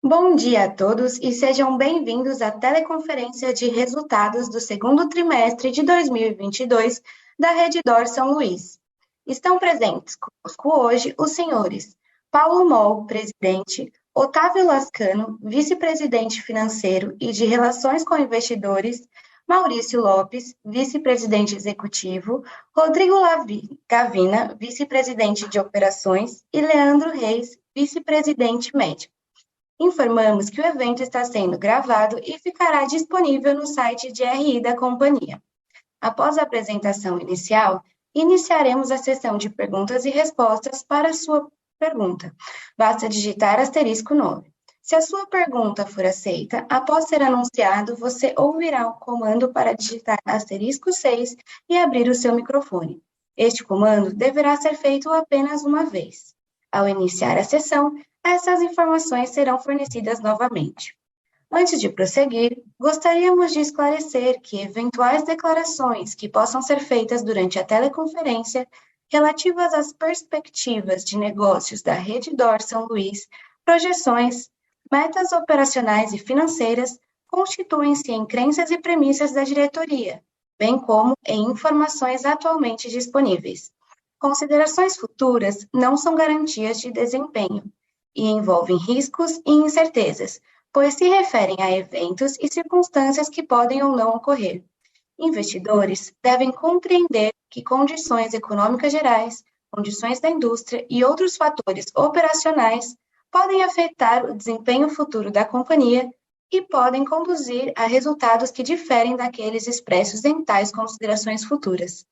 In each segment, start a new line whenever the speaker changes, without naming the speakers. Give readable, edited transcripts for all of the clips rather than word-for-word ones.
Bom dia a todos e sejam bem-vindos à teleconferência de resultados do segundo trimestre de 2022 da Redditor São Luís. Estão presentes conosco hoje os senhores Paulo Moll, presidente, Otávio Lascano, vice-presidente financeiro e de Relações com Investidores, Maurício Lopes, vice-presidente executivo, Rodrigo Gavina, vice-presidente de operações e Leandro Reis, vice-presidente médico. Informamos que o evento está sendo gravado e ficará disponível no site de RI da companhia. Após a apresentação inicial, iniciaremos a sessão de perguntas e respostas para a sua pergunta. Basta digitar *9. Se a sua pergunta for aceita, após ser anunciado, você ouvirá o comando para digitar *6 e abrir o seu microfone. Este comando deverá ser feito apenas uma vez. Ao iniciar a sessão, essas informações serão fornecidas novamente. Antes de prosseguir, gostaríamos de esclarecer que eventuais declarações que possam ser feitas durante a teleconferência relativas às perspectivas de negócios da Redditor São Luís, projeções, metas operacionais e financeiras constituem-se em crenças e premissas da diretoria, bem como em informações atualmente disponíveis. Considerações futuras não são garantias de desempenho e envolvem riscos e incertezas, pois se referem a eventos e circunstâncias que podem ou não ocorrer. Investidores devem compreender que condições econômicas gerais, condições da indústria e outros fatores operacionais podem afetar o desempenho futuro da companhia e podem conduzir a resultados que diferem daqueles expressos em tais considerações futuras.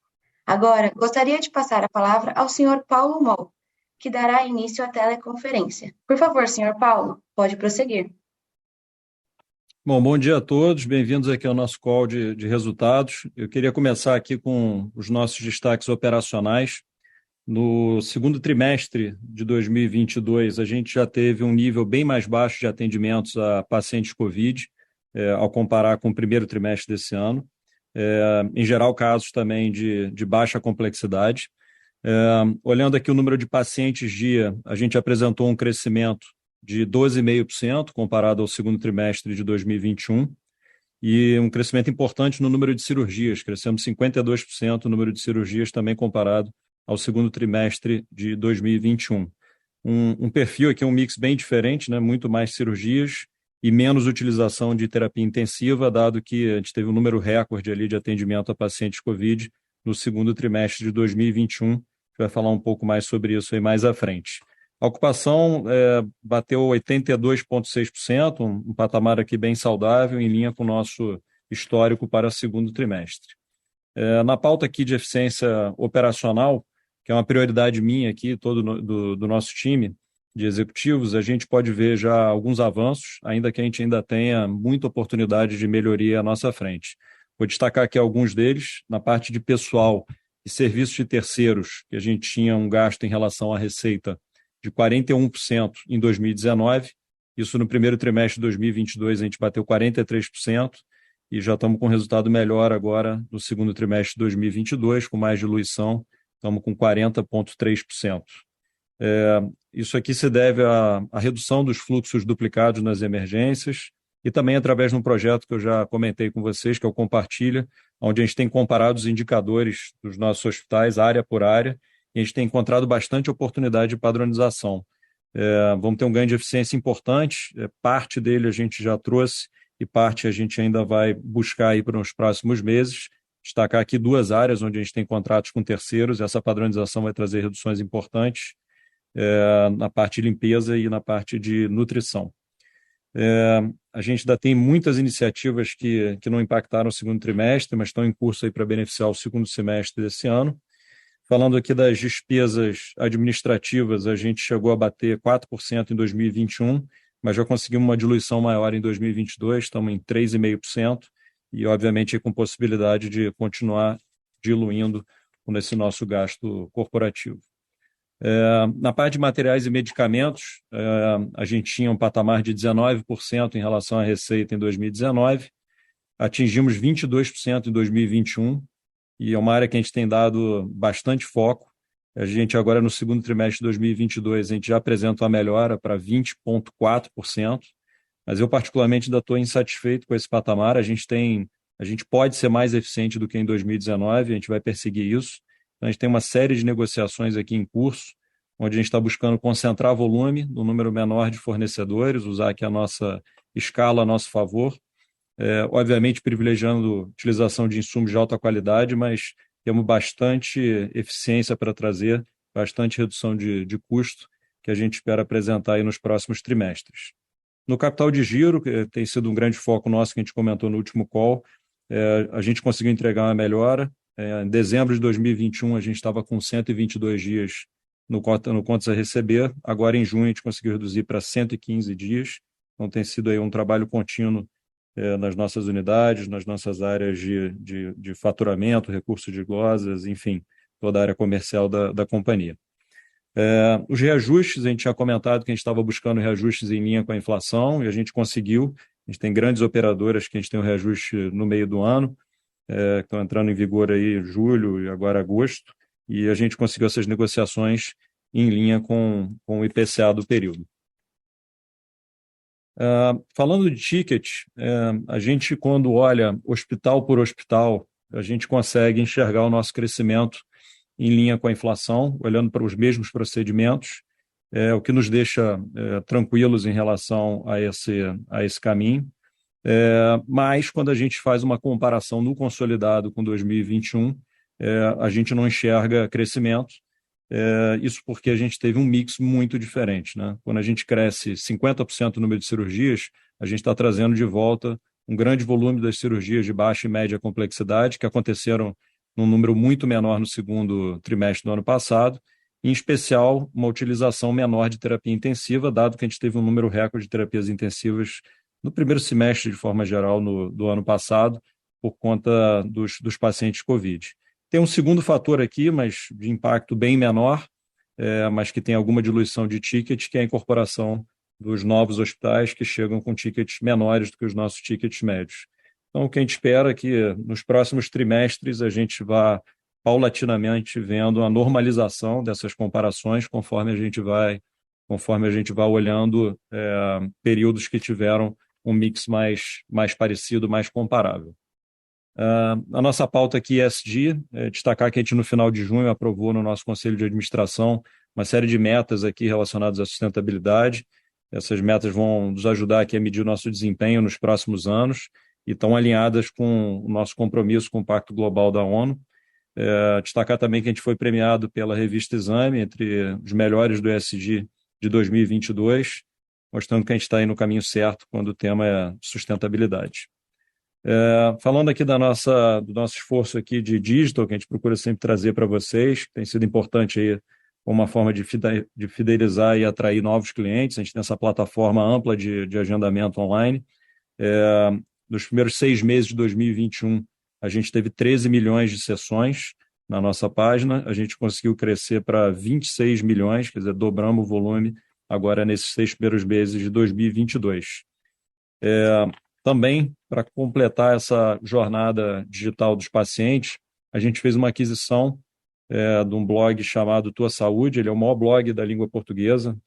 Agora, gostaria de passar a palavra ao Sr. Paulo Moll, que dará início à teleconferência. Por favor, Sr. Paulo, pode prosseguir.
Bom dia a todos, bem-vindos aqui ao nosso call de resultados. Eu queria começar aqui com os nossos destaques operacionais. No segundo trimestre de 2022, a gente já teve um nível bem mais baixo de atendimentos a pacientes COVID, ao comparar com o primeiro trimestre desse ano. Em geral, casos também de baixa complexidade. Olhando aqui o número de pacientes dia, a gente apresentou um crescimento de 12,5% comparado ao segundo trimestre de 2021 e um crescimento importante no número de cirurgias, crescemos 52% no número de cirurgias também comparado ao segundo trimestre de 2021. Um perfil aqui, um mix bem diferente, né? Muito mais cirurgias e menos utilização de terapia intensiva, dado que a gente teve um número recorde ali de atendimento a pacientes COVID no segundo trimestre de 2021. A gente vai falar um pouco mais sobre isso aí mais à frente. A ocupação bateu 82,6%, um patamar aqui bem saudável, em linha com o nosso histórico para o segundo trimestre. Na pauta aqui de eficiência operacional, que é uma prioridade minha aqui, do nosso time de executivos, a gente pode ver já alguns avanços, ainda que a gente ainda tenha muita oportunidade de melhoria à nossa frente. Vou destacar aqui alguns deles. Na parte de pessoal e serviços de terceiros, que a gente tinha um gasto em relação à receita de 41% em 2019. Isso no primeiro trimestre de 2022 a gente bateu 43% e já estamos com resultado melhor agora no segundo trimestre de 2022, com mais diluição, estamos com 40,3%. Isso aqui se deve à redução dos fluxos duplicados nas emergências e também através de um projeto que eu já comentei com vocês, que é o Compartilha, onde a gente tem comparado os indicadores dos nossos hospitais, área por área, e a gente tem encontrado bastante oportunidade de padronização. Vamos ter um ganho de eficiência importante, parte dele a gente já trouxe e parte a gente ainda vai buscar aí para os próximos meses. Destacar aqui duas áreas onde a gente tem contratos com terceiros, e essa padronização vai trazer reduções importantes na parte de limpeza e na parte de nutrição. A gente ainda tem muitas iniciativas que não impactaram o segundo trimestre, mas estão em curso aí para beneficiar o segundo semestre desse ano. Falando aqui das despesas administrativas, a gente chegou a bater 4% em 2021, mas já conseguimos uma diluição maior em 2022, estamos em 3,5%, e obviamente com possibilidade de continuar diluindo nesse nosso gasto corporativo. Na parte de materiais e medicamentos, a gente tinha um patamar de 19% em relação à receita em 2019, atingimos 22% em 2021, e é uma área que a gente tem dado bastante foco. A gente agora no segundo trimestre de 2022, a gente já apresenta uma melhora para 20,4%, mas eu particularmente ainda estou insatisfeito com esse patamar. A gente pode ser mais eficiente do que em 2019, a gente vai perseguir isso. Então, a gente tem uma série de negociações aqui em curso, onde a gente está buscando concentrar volume no número menor de fornecedores, usar aqui a nossa escala a nosso favor, obviamente privilegiando a utilização de insumos de alta qualidade, mas temos bastante eficiência para trazer, bastante redução de custo, que a gente espera apresentar aí nos próximos trimestres. No capital de giro, que tem sido um grande foco nosso, que a gente comentou no último call, a gente conseguiu entregar uma melhora. Em dezembro de 2021, a gente estava com 122 dias no contas a receber. Agora, em junho, a gente conseguiu reduzir para 115 dias. Então, tem sido aí um trabalho contínuo nas nossas unidades, nas nossas áreas de faturamento, recursos de glosas, enfim, toda a área comercial da companhia. Os reajustes, a gente tinha comentado que a gente estava buscando reajustes em linha com a inflação e a gente conseguiu. A gente tem grandes operadoras que a gente tem um reajuste no meio do ano, que estão entrando em vigor aí em julho e agora agosto, e a gente conseguiu essas negociações em linha com o IPCA do período. Falando de ticket, a gente, quando olha hospital por hospital, a gente consegue enxergar o nosso crescimento em linha com a inflação, olhando para os mesmos procedimentos, o que nos deixa tranquilos em relação a esse caminho. Mas, quando a gente faz uma comparação no consolidado com 2021, a gente não enxerga crescimento. Isso porque a gente teve um mix muito diferente, né? Quando a gente cresce 50% no número de cirurgias, a gente está trazendo de volta um grande volume das cirurgias de baixa e média complexidade, que aconteceram num número muito menor no segundo trimestre do ano passado, em especial uma utilização menor de terapia intensiva, dado que a gente teve um número recorde de terapias intensivas no primeiro semestre, de forma geral, do ano passado, por conta dos pacientes COVID. Tem um segundo fator aqui, mas de impacto bem menor, mas que tem alguma diluição de ticket, que é a incorporação dos novos hospitais que chegam com tickets menores do que os nossos tickets médios. Então, o que a gente espera é que nos próximos trimestres a gente vá paulatinamente vendo a normalização dessas comparações conforme a gente vai olhando períodos que tiveram um mix mais parecido, mais comparável. A nossa pauta aqui é ESG, destacar que a gente no final de junho aprovou no nosso Conselho de Administração uma série de metas aqui relacionadas à sustentabilidade. Essas metas vão nos ajudar aqui a medir o nosso desempenho nos próximos anos e estão alinhadas com o nosso compromisso com o Pacto Global da ONU. Destacar também que a gente foi premiado pela revista Exame entre os melhores do ESG de 2022, mostrando que a gente está aí no caminho certo quando o tema é sustentabilidade. Falando aqui do nosso esforço aqui de digital, que a gente procura sempre trazer para vocês, que tem sido importante aí como uma forma de fidelizar e atrair novos clientes. A gente tem essa plataforma ampla de agendamento online. Nos primeiros 6 meses de 2021, a gente teve 13 milhões de sessões na nossa página. A gente conseguiu crescer para 26 milhões, quer dizer, dobramos o volume agora nesses 6 primeiros meses de 2022. Também, para completar essa jornada digital dos pacientes, a gente fez uma aquisição de um blog chamado Tua Saúde. Ele é o maior blog da língua portuguesa.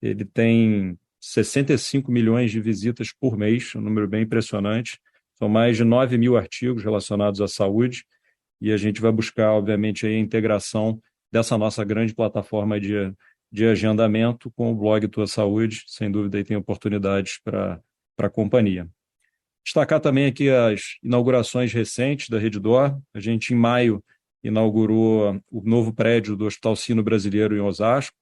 Ele tem 65 milhões de visitas por mês, um número bem impressionante. São mais de 9 mil artigos relacionados à saúde e a gente vai buscar, obviamente, aí a integração dessa nossa grande plataforma de agendamento com o blog Tua Saúde. Sem dúvida, aí tem oportunidades para a companhia. Destacar também aqui as inaugurações recentes da Redditor. A gente, em maio, inaugurou o novo prédio do Hospital Sino Brasileiro em Osasco.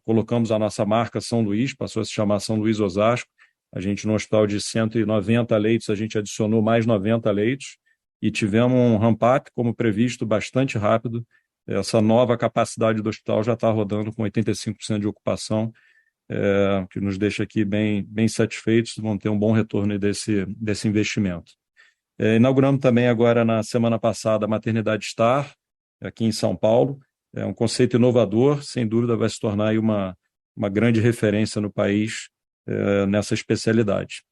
Colocamos a nossa marca São Luís, passou a se chamar São Luís Osasco. A gente, no hospital de 190 leitos, a gente adicionou mais 90 leitos e tivemos um ramp-up, como previsto, bastante rápido. Essa nova capacidade do hospital já está rodando com 85% de ocupação, que nos deixa aqui bem satisfeitos, vão ter um bom retorno desse investimento. Inauguramos também agora, na semana passada, a Maternidade Star, aqui em São Paulo. É um conceito inovador, sem dúvida vai se tornar aí uma grande referência no país nessa especialidade.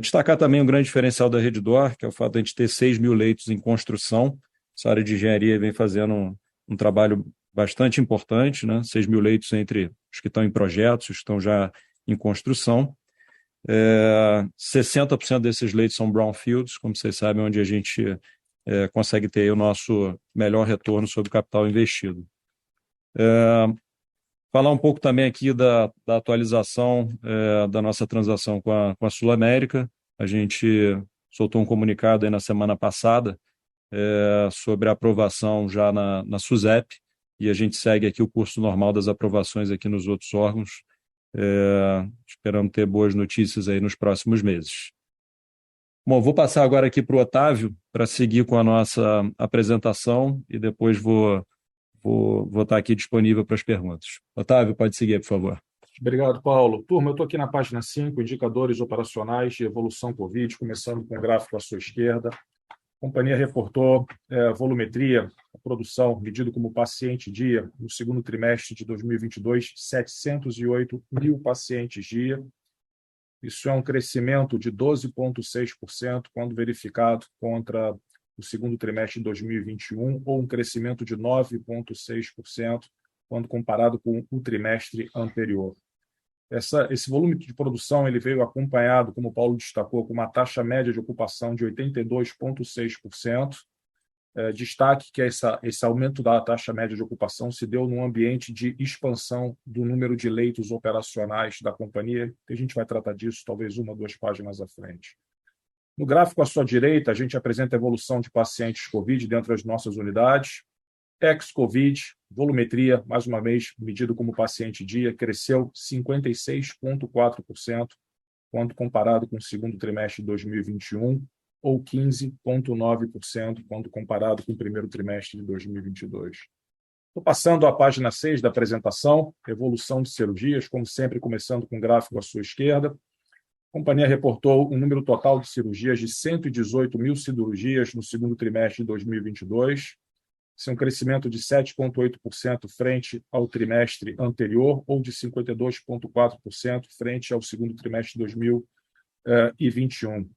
Destacar também um grande diferencial da Redditor, que é o fato de a gente ter 6 mil leitos em construção. Essa área de engenharia vem fazendo um trabalho bastante importante, né? 6 mil leitos entre os que estão em projetos, os que estão já em construção. 60% desses leitos são brownfields, como vocês sabem, onde a gente consegue ter o nosso melhor retorno sobre o capital investido. Falar um pouco também aqui da atualização da nossa transação com a Sul América. A gente soltou um comunicado aí na semana passada sobre a aprovação já na SUSEP, e a gente segue aqui o curso normal das aprovações aqui nos outros órgãos, esperando ter boas notícias aí nos próximos meses. Bom, vou passar agora aqui para o Otávio para seguir com a nossa apresentação e depois vou estar aqui disponível para as perguntas. Otávio, pode seguir, por favor.
Obrigado, Paulo. Turma, eu estou aqui na página 5, indicadores operacionais de evolução Covid, começando com o gráfico à sua esquerda. A companhia reportou volumetria, a produção, medido como paciente-dia, no segundo trimestre de 2022, 708 mil pacientes-dia. Isso é um crescimento de 12,6% quando verificado contra o segundo trimestre de 2021, ou um crescimento de 9,6% quando comparado com o trimestre anterior. Esse volume de produção ele veio acompanhado, como o Paulo destacou, com uma taxa média de ocupação de 82,6%. Destaque que esse aumento da taxa média de ocupação se deu num ambiente de expansão do número de leitos operacionais da companhia. A gente vai tratar disso talvez 1 ou 2 páginas à frente. No gráfico à sua direita, a gente apresenta a evolução de pacientes COVID dentro das nossas unidades. Ex-Covid, volumetria, mais uma vez, medido como paciente-dia, cresceu 56,4% quando comparado com o segundo trimestre de 2021, ou 15,9% quando comparado com o primeiro trimestre de 2022. Estou passando à página 6 da apresentação, evolução de cirurgias, como sempre, começando com o gráfico à sua esquerda. A companhia reportou um número total de cirurgias de 118 mil cirurgias no segundo trimestre de 2022. Isso é um crescimento de 7,8% frente ao trimestre anterior, ou de 52,4% frente ao segundo trimestre de 2021.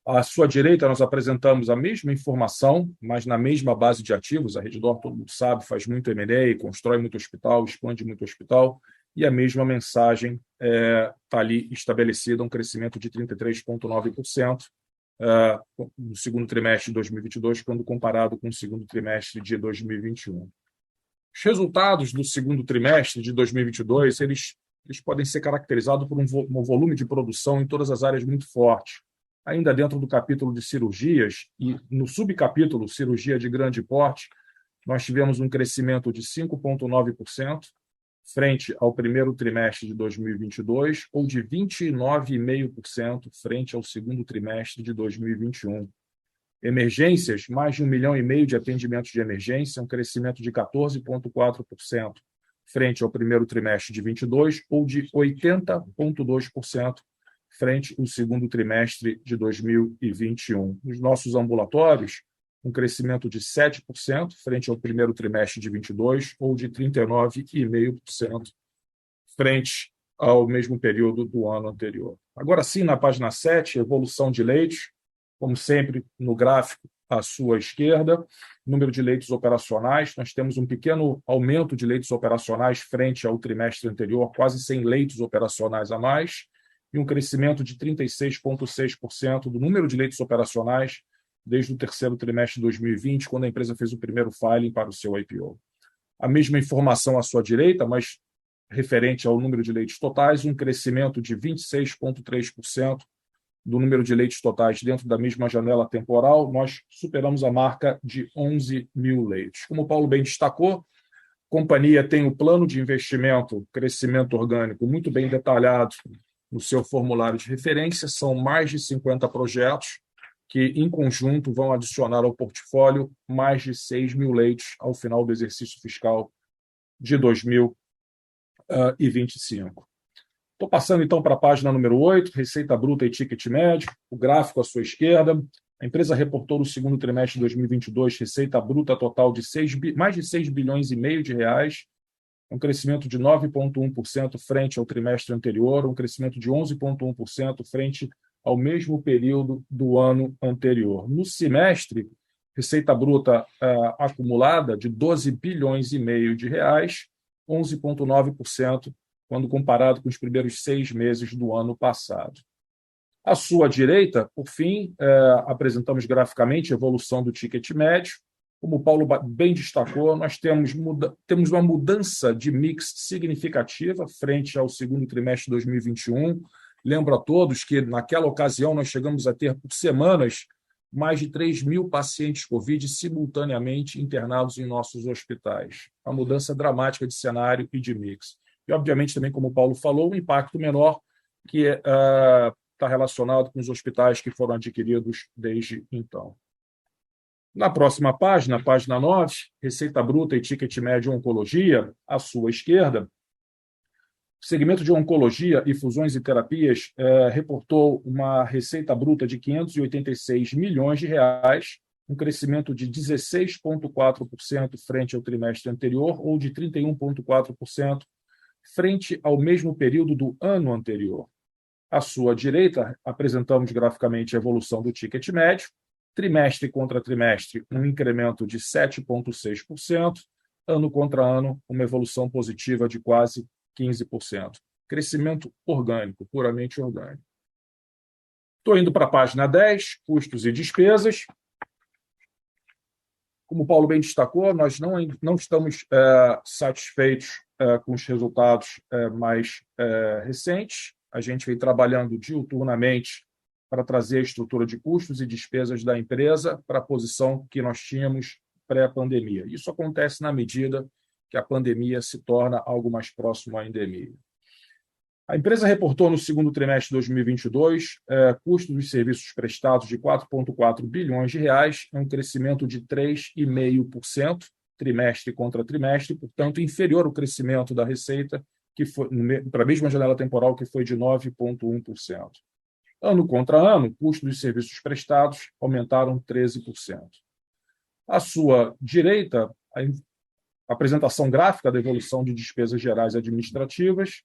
À sua direita, nós apresentamos a mesma informação, mas na mesma base de ativos. A Redditor, todo mundo sabe, faz muito M&A, constrói muito hospital, expande muito hospital, e a mesma mensagem está ali estabelecida, um crescimento de 33,9%. No segundo trimestre de 2022, quando comparado com o segundo trimestre de 2021. Os resultados do segundo trimestre de 2022, eles podem ser caracterizados por um volume de produção em todas as áreas muito forte. Ainda dentro do capítulo de cirurgias, e no subcapítulo cirurgia de grande porte, nós tivemos um crescimento de 5,9%, frente ao primeiro trimestre de 2022, ou de 29,5% frente ao segundo trimestre de 2021. Emergências, mais de 1,5 milhão de atendimentos de emergência, um crescimento de 14,4% frente ao primeiro trimestre de 22, ou de 80,2% frente ao segundo trimestre de 2021. Nos nossos ambulatórios, um crescimento de 7% frente ao primeiro trimestre de 22, ou de 39,5% frente ao mesmo período do ano anterior. Agora sim, na página 7, evolução de leitos, como sempre, no gráfico à sua esquerda, número de leitos operacionais. Nós temos um pequeno aumento de leitos operacionais frente ao trimestre anterior, quase 100 leitos operacionais a mais, e um crescimento de 36,6% do número de leitos operacionais desde o terceiro trimestre de 2020, quando a empresa fez o primeiro filing para o seu IPO. A mesma informação à sua direita, mas referente ao número de leitos totais, um crescimento de 26,3% do número de leitos totais dentro da mesma janela temporal. Nós superamos a marca de 11 mil leitos. Como o Paulo bem destacou, a companhia tem o plano de investimento, crescimento orgânico, muito bem detalhado no seu formulário de referência. São mais de 50 projetos que, em conjunto, vão adicionar ao portfólio mais de 6 mil leitos ao final do exercício fiscal de 2025. Estou passando, então, para a página número 8, receita bruta e ticket médio, o gráfico à sua esquerda. A empresa reportou no segundo trimestre de 2022 receita bruta total de mais de 6 bilhões e meio de reais, um crescimento de 9,1% frente ao trimestre anterior, um crescimento de 11,1% frente ao mesmo período do ano anterior. No semestre, receita bruta acumulada de 12 bilhões e meio de reais, 11,9% quando comparado com os primeiros 6 meses do ano passado. À sua direita, por fim, apresentamos graficamente a evolução do ticket médio. Como o Paulo bem destacou, nós temos uma mudança de mix significativa frente ao segundo trimestre de 2021. Lembro a todos que, naquela ocasião, nós chegamos a ter, por semanas, mais de 3.000 pacientes Covid simultaneamente internados em nossos hospitais. Uma mudança dramática de cenário e de mix. E, obviamente, também, como o Paulo falou, um impacto menor que está relacionado com os hospitais que foram adquiridos desde então. Na próxima página, página 9, receita bruta e ticket médio oncologia, à sua esquerda, o segmento de oncologia e fusões e terapias reportou uma receita bruta de R$ 586 milhões, um crescimento de 16,4% frente ao trimestre anterior ou de 31,4% frente ao mesmo período do ano anterior. À sua direita, apresentamos graficamente a evolução do ticket médio, trimestre contra trimestre, um incremento de 7,6%, ano contra ano, uma evolução positiva de quase 15%. Crescimento orgânico, puramente orgânico. Estou indo para a página 10, custos e despesas. Como o Paulo bem destacou, nós não estamos satisfeitos com os resultados mais recentes. A gente vem trabalhando diuturnamente para trazer a estrutura de custos e despesas da empresa para a posição que nós tínhamos pré-pandemia. Isso acontece na medida que a pandemia se torna algo mais próximo à endemia. A empresa reportou no segundo trimestre de 2022 custos dos serviços prestados de R$ 4,4 bilhões, um crescimento de 3,5%, trimestre contra trimestre, portanto, inferior ao crescimento da receita, que foi para a mesma janela temporal, que foi de 9,1%. Ano contra ano, custos dos serviços prestados aumentaram 13%. À sua direita, a apresentação gráfica da evolução de despesas gerais administrativas.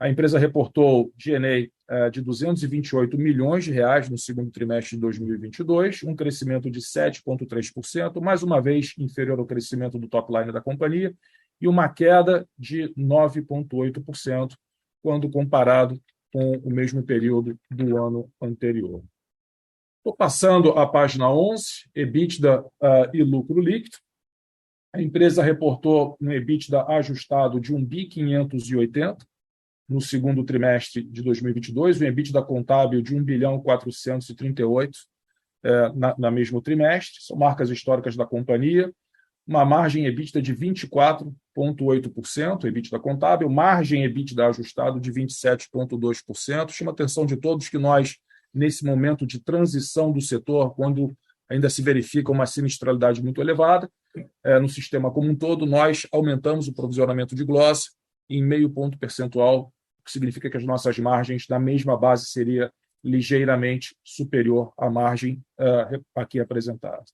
A empresa reportou G&A de R$ 228 milhões no segundo trimestre de 2022, um crescimento de 7,3%, mais uma vez inferior ao crescimento do top line da companhia, e uma queda de 9,8% quando comparado com o mesmo período do ano anterior. Estou passando à página 11, EBITDA e lucro líquido. A empresa reportou um EBITDA ajustado de 1.580 no segundo trimestre de 2022, um EBITDA contábil de 1.438 na mesmo trimestre, são marcas históricas da companhia, uma margem EBITDA de 24,8%, EBITDA contábil, margem EBITDA ajustado de 27,2%. Chama a atenção de todos que nós, nesse momento de transição do setor, quando ainda se verifica uma sinistralidade muito elevada, no sistema como um todo, nós aumentamos o provisionamento de gloss em 0,5 ponto percentual, o que significa que as nossas margens da mesma base seria ligeiramente superior à margem aqui apresentada.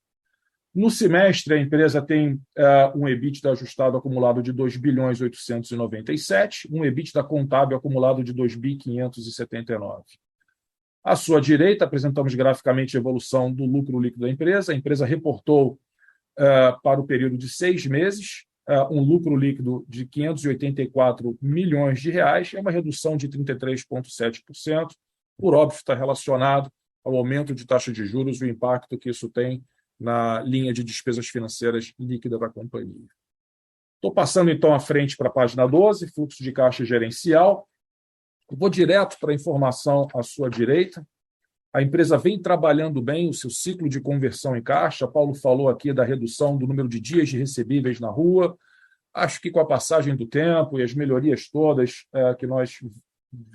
No semestre, a empresa tem um EBITDA ajustado acumulado de 2.897, um EBITDA contábil acumulado de 2.579. À sua direita, apresentamos graficamente a evolução do lucro líquido da empresa. A empresa reportou para o período de 6 meses um lucro líquido de R$ 584 milhões, é uma redução de 33,7%. Por óbvio, está relacionado ao aumento de taxa de juros e o impacto que isso tem na linha de despesas financeiras líquida da companhia. Estou passando, então, à frente para a página 12, fluxo de caixa gerencial. Eu vou direto para a informação à sua direita. A empresa vem trabalhando bem o seu ciclo de conversão em caixa. Paulo falou aqui da redução do número de dias de recebíveis na rua. Acho que com a passagem do tempo e as melhorias todas que nós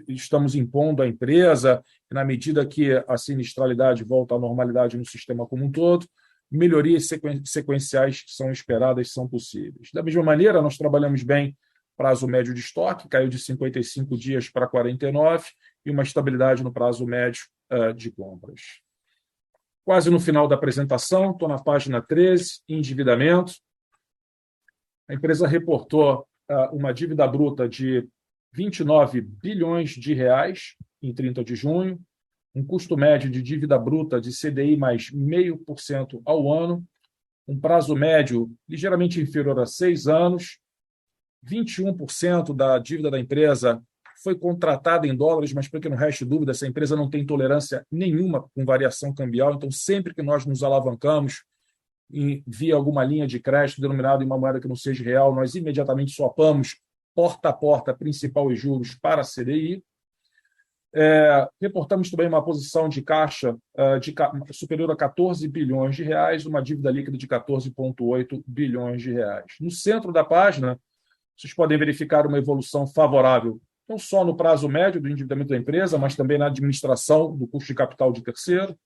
estamos impondo à empresa, na medida que a sinistralidade volta à normalidade no sistema como um todo, melhorias sequenciais que são esperadas são possíveis. Da mesma maneira, nós trabalhamos bem prazo médio de estoque, caiu de 55 dias para 49, e uma estabilidade no prazo médio de compras. Quase no final da apresentação, estou na página 13, endividamento. A empresa reportou uma dívida bruta de 29 bilhões de reais em 30 de junho, um custo médio de dívida bruta de CDI mais 0,5% ao ano, um prazo médio ligeiramente inferior a 6 anos, 21% da dívida da empresa foi contratada em dólares, mas para que não reste dúvida, essa empresa não tem tolerância nenhuma com variação cambial, então sempre que nós nos alavancamos via alguma linha de crédito denominada em uma moeda que não seja real, nós imediatamente swapamos porta a porta principal e juros para a CDI. Reportamos também uma posição de caixa superior a 14 bilhões de reais, uma dívida líquida de 14,8 bilhões de reais. No centro da página, vocês podem verificar uma evolução favorável, não só no prazo médio do endividamento da empresa, mas também na administração do custo de capital de terceiro.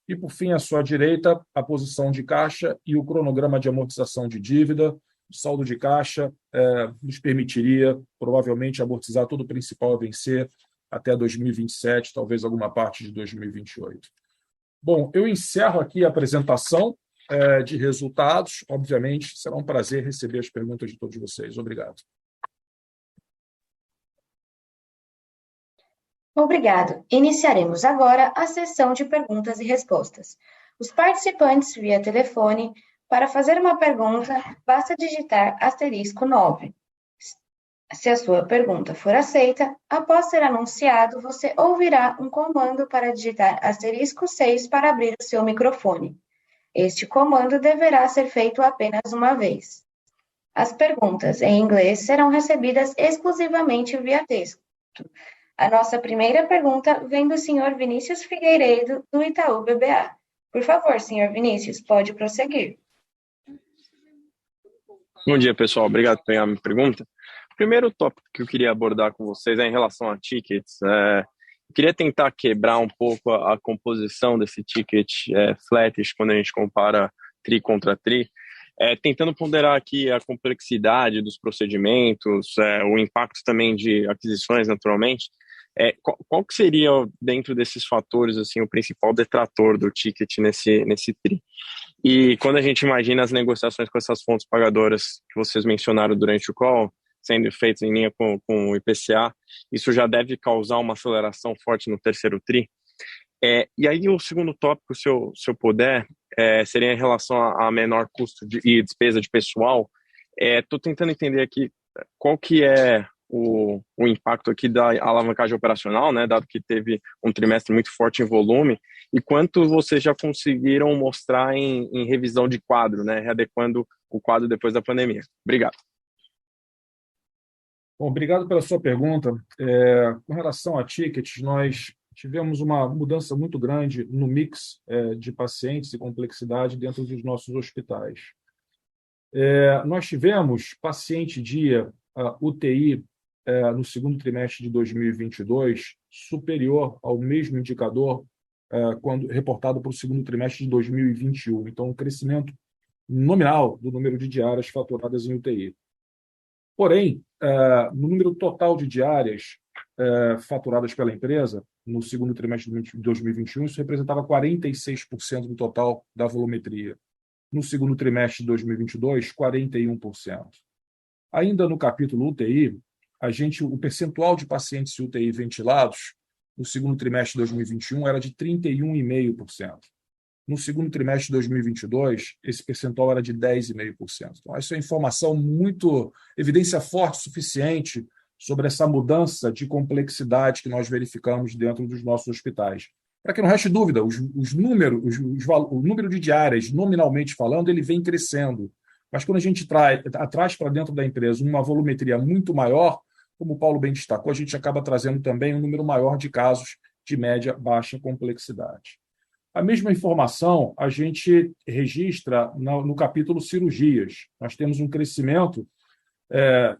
E, por fim, à sua direita, a posição de caixa e o cronograma de amortização de dívida. O saldo de caixa nos permitiria, provavelmente, amortizar todo o principal a vencer até 2027, talvez alguma parte de 2028. Bom, eu encerro aqui a apresentação de resultados. Obviamente, será um prazer receber as perguntas de todos vocês. Obrigado.
Obrigado. Iniciaremos agora a sessão de perguntas e respostas. Os participantes via telefone, para fazer uma pergunta, basta digitar *9. Se a sua pergunta for aceita, após ser anunciado, você ouvirá um comando para digitar *6 para abrir o seu microfone. Este comando deverá ser feito apenas uma vez. As perguntas em inglês serão recebidas exclusivamente via texto. A nossa primeira pergunta vem do senhor Vinícius Figueiredo, do Itaú BBA. Por favor, senhor Vinícius, pode prosseguir.
Bom dia, pessoal. Obrigado por pegar a minha pergunta. O primeiro tópico que eu queria abordar com vocês é em relação a tickets. Eu queria tentar quebrar um pouco a composição desse ticket flattish quando a gente compara TRI contra TRI, tentando ponderar aqui a complexidade dos procedimentos, o impacto também de aquisições, naturalmente. Qual que seria, dentro desses fatores, assim, o principal detrator do ticket nesse TRI? E quando a gente imagina as negociações com essas fontes pagadoras que vocês mencionaram durante o call, sendo feitas em linha com o IPCA, isso já deve causar uma aceleração forte no terceiro TRI. E aí o segundo tópico, se eu puder, seria em relação a menor custo e despesa de pessoal. Estou tentando entender aqui qual que é o impacto aqui da alavancagem operacional, né, dado que teve um trimestre muito forte em volume, e quanto vocês já conseguiram mostrar em revisão de quadro, né, readequando o quadro depois da pandemia. Obrigado.
Bom, obrigado pela sua pergunta. Com relação a tickets, nós tivemos uma mudança muito grande no mix de pacientes e complexidade dentro dos nossos hospitais. Nós tivemos paciente dia UTI no segundo trimestre de 2022 superior ao mesmo indicador quando reportado para o segundo trimestre de 2021. Então, um crescimento nominal do número de diárias faturadas em UTI. Porém, no número total de diárias faturadas pela empresa, no segundo trimestre de 2021, isso representava 46% do total da volumetria. No segundo trimestre de 2022, 41%. Ainda no capítulo UTI, o percentual de pacientes UTI ventilados no segundo trimestre de 2021 era de 31,5%. No segundo trimestre de 2022, esse percentual era de 10,5%. Então, essa é informação evidência forte, suficiente sobre essa mudança de complexidade que nós verificamos dentro dos nossos hospitais. Para que não reste dúvida, o número de diárias, nominalmente falando, ele vem crescendo. Mas quando a gente traz para dentro da empresa uma volumetria muito maior, como o Paulo bem destacou, a gente acaba trazendo também um número maior de casos de média, baixa complexidade. A mesma informação a gente registra no capítulo cirurgias. Nós temos um crescimento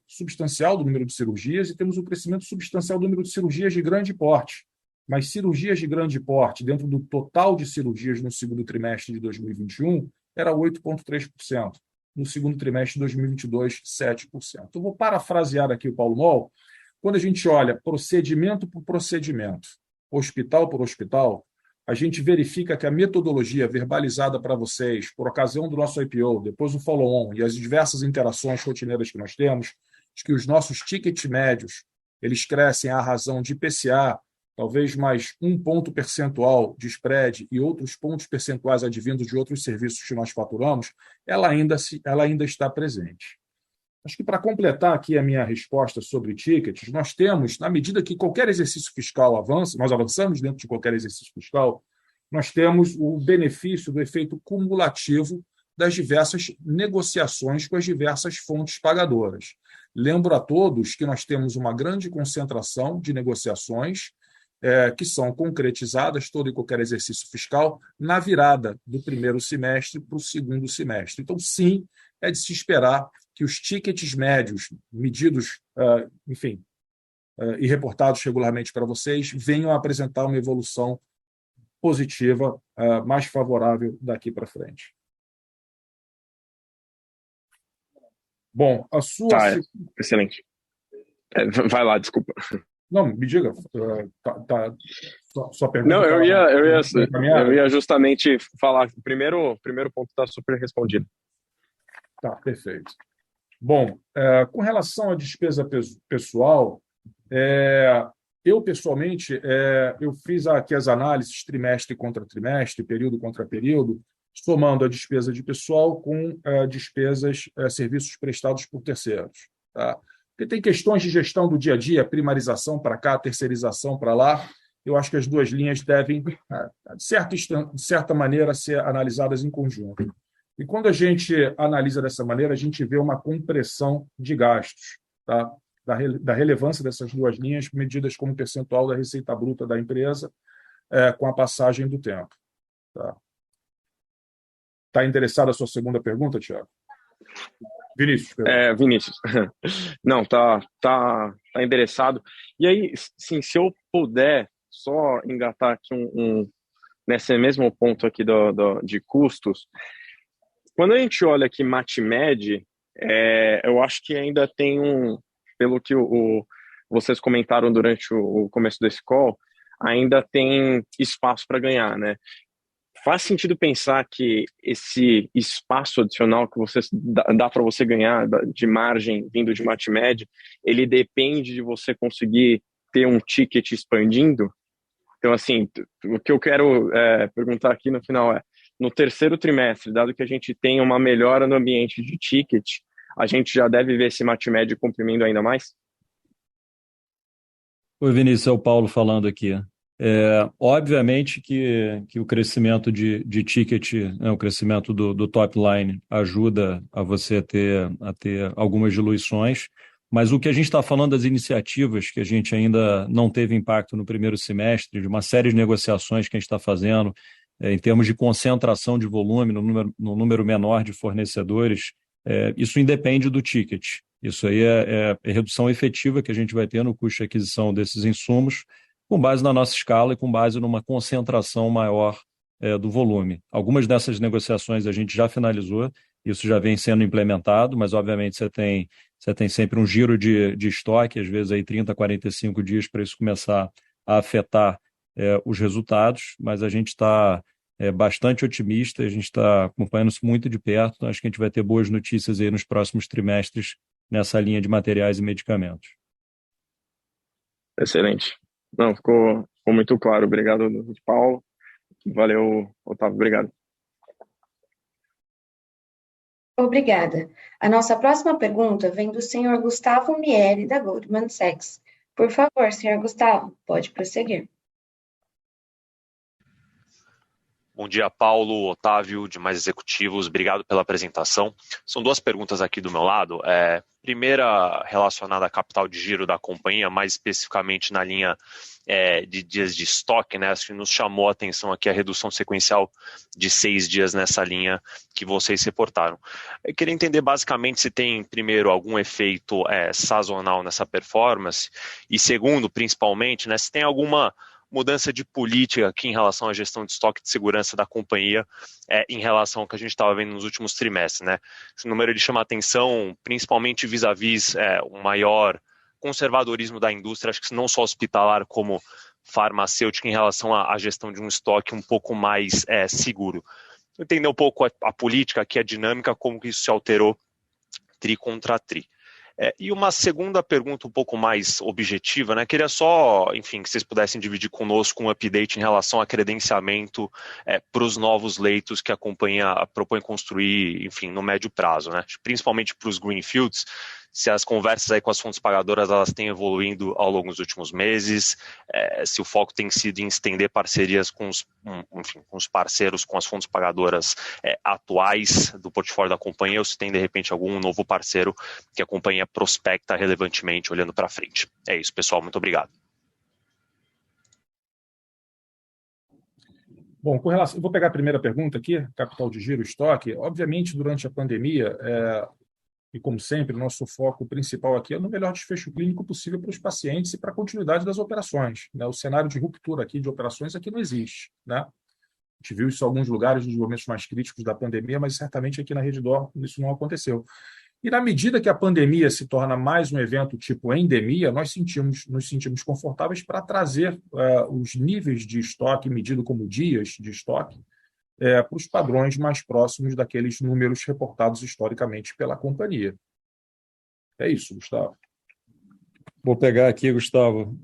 substancial do número de cirurgias e temos um crescimento substancial do número de cirurgias de grande porte. Mas cirurgias de grande porte, dentro do total de cirurgias no segundo trimestre de 2021, era 8,3%. No segundo trimestre de 2022, 7%. Eu vou parafrasear aqui o Paulo Moll. Quando a gente olha procedimento por procedimento, hospital por hospital, a gente verifica que a metodologia verbalizada para vocês, por ocasião do nosso IPO, depois do follow-on e as diversas interações rotineiras que nós temos, de que os nossos tickets médios eles crescem à razão de IPCA, talvez mais 1 ponto percentual de spread e outros pontos percentuais advindos de outros serviços que nós faturamos, ela ainda está presente. Acho que para completar aqui a minha resposta sobre tickets, nós temos, na medida que qualquer exercício fiscal avança, nós avançamos dentro de qualquer exercício fiscal, nós temos o benefício do efeito cumulativo das diversas negociações com as diversas fontes pagadoras. Lembro a todos que nós temos uma grande concentração de negociações que são concretizadas, todo e qualquer exercício fiscal, na virada do primeiro semestre para o segundo semestre. Então, sim, é de se esperar que os tickets médios, medidos, e reportados regularmente para vocês, venham a apresentar uma evolução positiva, mais favorável daqui para frente. Bom, a sua...
Tá, excelente. Vai lá, desculpa.
Não, me diga. Sua pergunta...
Não, eu ia justamente falar. O primeiro ponto está super respondido.
Tá, perfeito. Bom, com relação à despesa pessoal, eu, pessoalmente, eu fiz aqui as análises trimestre contra trimestre, período contra período, somando a despesa de pessoal com despesas, serviços prestados por terceiros. Tá? Porque tem questões de gestão do dia a dia, primarização para cá, terceirização para lá. Eu acho que as duas linhas devem, de certa maneira, ser analisadas em conjunto. E quando a gente analisa dessa maneira, a gente vê uma compressão de gastos, tá? Da relevância dessas duas linhas, medidas como percentual da receita bruta da empresa, com a passagem do tempo. Tá? Está interessado a sua segunda pergunta, Thiago? Vinícius.
Vinícius. Não, tá endereçado. E aí, sim, se eu puder só engatar aqui nesse mesmo ponto aqui de custos, quando a gente olha aqui MatMed, eu acho que ainda tem pelo que vocês comentaram durante o começo desse call, ainda tem espaço para ganhar, né? Faz sentido pensar que esse espaço adicional que dá para você ganhar de margem vindo de MatMed, ele depende de você conseguir ter um ticket expandindo? Então, assim, o que eu quero perguntar aqui no final no terceiro trimestre, dado que a gente tem uma melhora no ambiente de ticket, a gente já deve ver esse MatMed comprimindo ainda mais?
Oi, Vinícius, é o Paulo falando aqui. Obviamente que o crescimento de ticket, né, o crescimento do top line ajuda a você a ter algumas diluições, mas o que a gente está falando das iniciativas que a gente ainda não teve impacto no primeiro semestre, de uma série de negociações que a gente está fazendo, em termos de concentração de volume no número menor de fornecedores, isso independe do ticket. Isso aí é redução efetiva que a gente vai ter no custo de aquisição desses insumos, com base na nossa escala e com base numa concentração maior do volume. Algumas dessas negociações a gente já finalizou, isso já vem sendo implementado, mas obviamente você tem sempre um giro de estoque, às vezes aí 30, 45 dias para isso começar a afetar os resultados, mas a gente está bastante otimista, a gente está acompanhando isso muito de perto, então acho que a gente vai ter boas notícias aí nos próximos trimestres nessa linha de materiais e medicamentos.
Excelente. Não, ficou muito claro. Obrigado, Paulo. Valeu, Otávio. Obrigado.
Obrigada. A nossa próxima pergunta vem do senhor Gustavo Miele, da Goldman Sachs. Por favor, senhor Gustavo, pode prosseguir.
Bom dia, Paulo, Otávio, demais executivos. Obrigado pela apresentação. São duas perguntas aqui do meu lado. Primeira, relacionada a capital de giro da companhia, mais especificamente na linha de dias de estoque, né? Acho que nos chamou a atenção aqui a redução sequencial de 6 dias nessa linha que vocês reportaram. Eu queria entender basicamente se tem, primeiro, algum efeito sazonal nessa performance e, segundo, principalmente, né, se tem alguma mudança de política aqui em relação à gestão de estoque de segurança da companhia em relação ao que a gente estava vendo nos últimos trimestres, né? Esse número ele chama atenção principalmente vis-à-vis o maior conservadorismo da indústria, acho que não só hospitalar como farmacêutica em relação à gestão de um estoque um pouco mais seguro. Entender um pouco a política aqui, a dinâmica, como que isso se alterou tri contra tri. E uma segunda pergunta um pouco mais objetiva, né? Queria só, enfim, que vocês pudessem dividir conosco um update em relação a credenciamento para os novos leitos que a companhia propõe construir, enfim, no médio prazo, né? Principalmente para os greenfields, se as conversas aí com as fontes pagadoras elas têm evoluído ao longo dos últimos meses, se o foco tem sido em estender parcerias com os parceiros, com as fontes pagadoras atuais do portfólio da companhia, ou se tem, de repente, algum novo parceiro que a companhia prospecta relevantemente olhando para frente. É isso, pessoal. Muito obrigado.
Bom, com relação, eu vou pegar a primeira pergunta aqui, capital de giro, estoque. Obviamente, durante a pandemia, e como sempre, nosso foco principal aqui é no melhor desfecho clínico possível para os pacientes e para a continuidade das operações, né? O cenário de ruptura aqui de operações aqui não existe, né? A gente viu isso em alguns lugares nos momentos mais críticos da pandemia, mas certamente aqui na Redditor isso não aconteceu. E na medida que a pandemia se torna mais um evento tipo endemia, nós nos sentimos confortáveis para trazer os níveis de estoque, medido como dias de estoque, para os padrões mais próximos daqueles números reportados historicamente pela companhia. É isso, Gustavo.
Vou pegar aqui, Gustavo,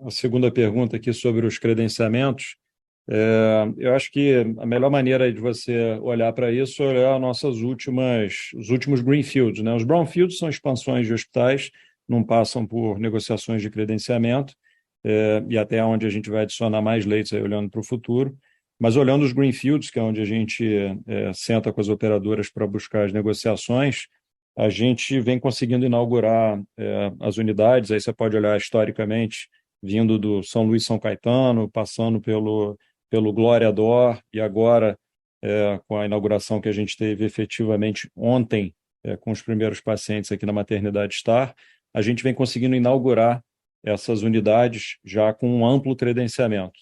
a segunda pergunta aqui sobre os credenciamentos. Eu acho que a melhor maneira de você olhar para isso é olhar os últimos greenfields, né? Os brownfields são expansões de hospitais, não passam por negociações de credenciamento, e até onde a gente vai adicionar mais leitos aí, olhando para o futuro. Mas olhando os greenfields, que é onde a gente senta com as operadoras para buscar as negociações, a gente vem conseguindo inaugurar as unidades. Aí você pode olhar historicamente, vindo do São Luís São Caetano, passando pelo Glória D'Or, e agora com a inauguração que a gente teve efetivamente ontem, com os primeiros pacientes aqui na Maternidade Star, a gente vem conseguindo inaugurar essas unidades já com um amplo credenciamento.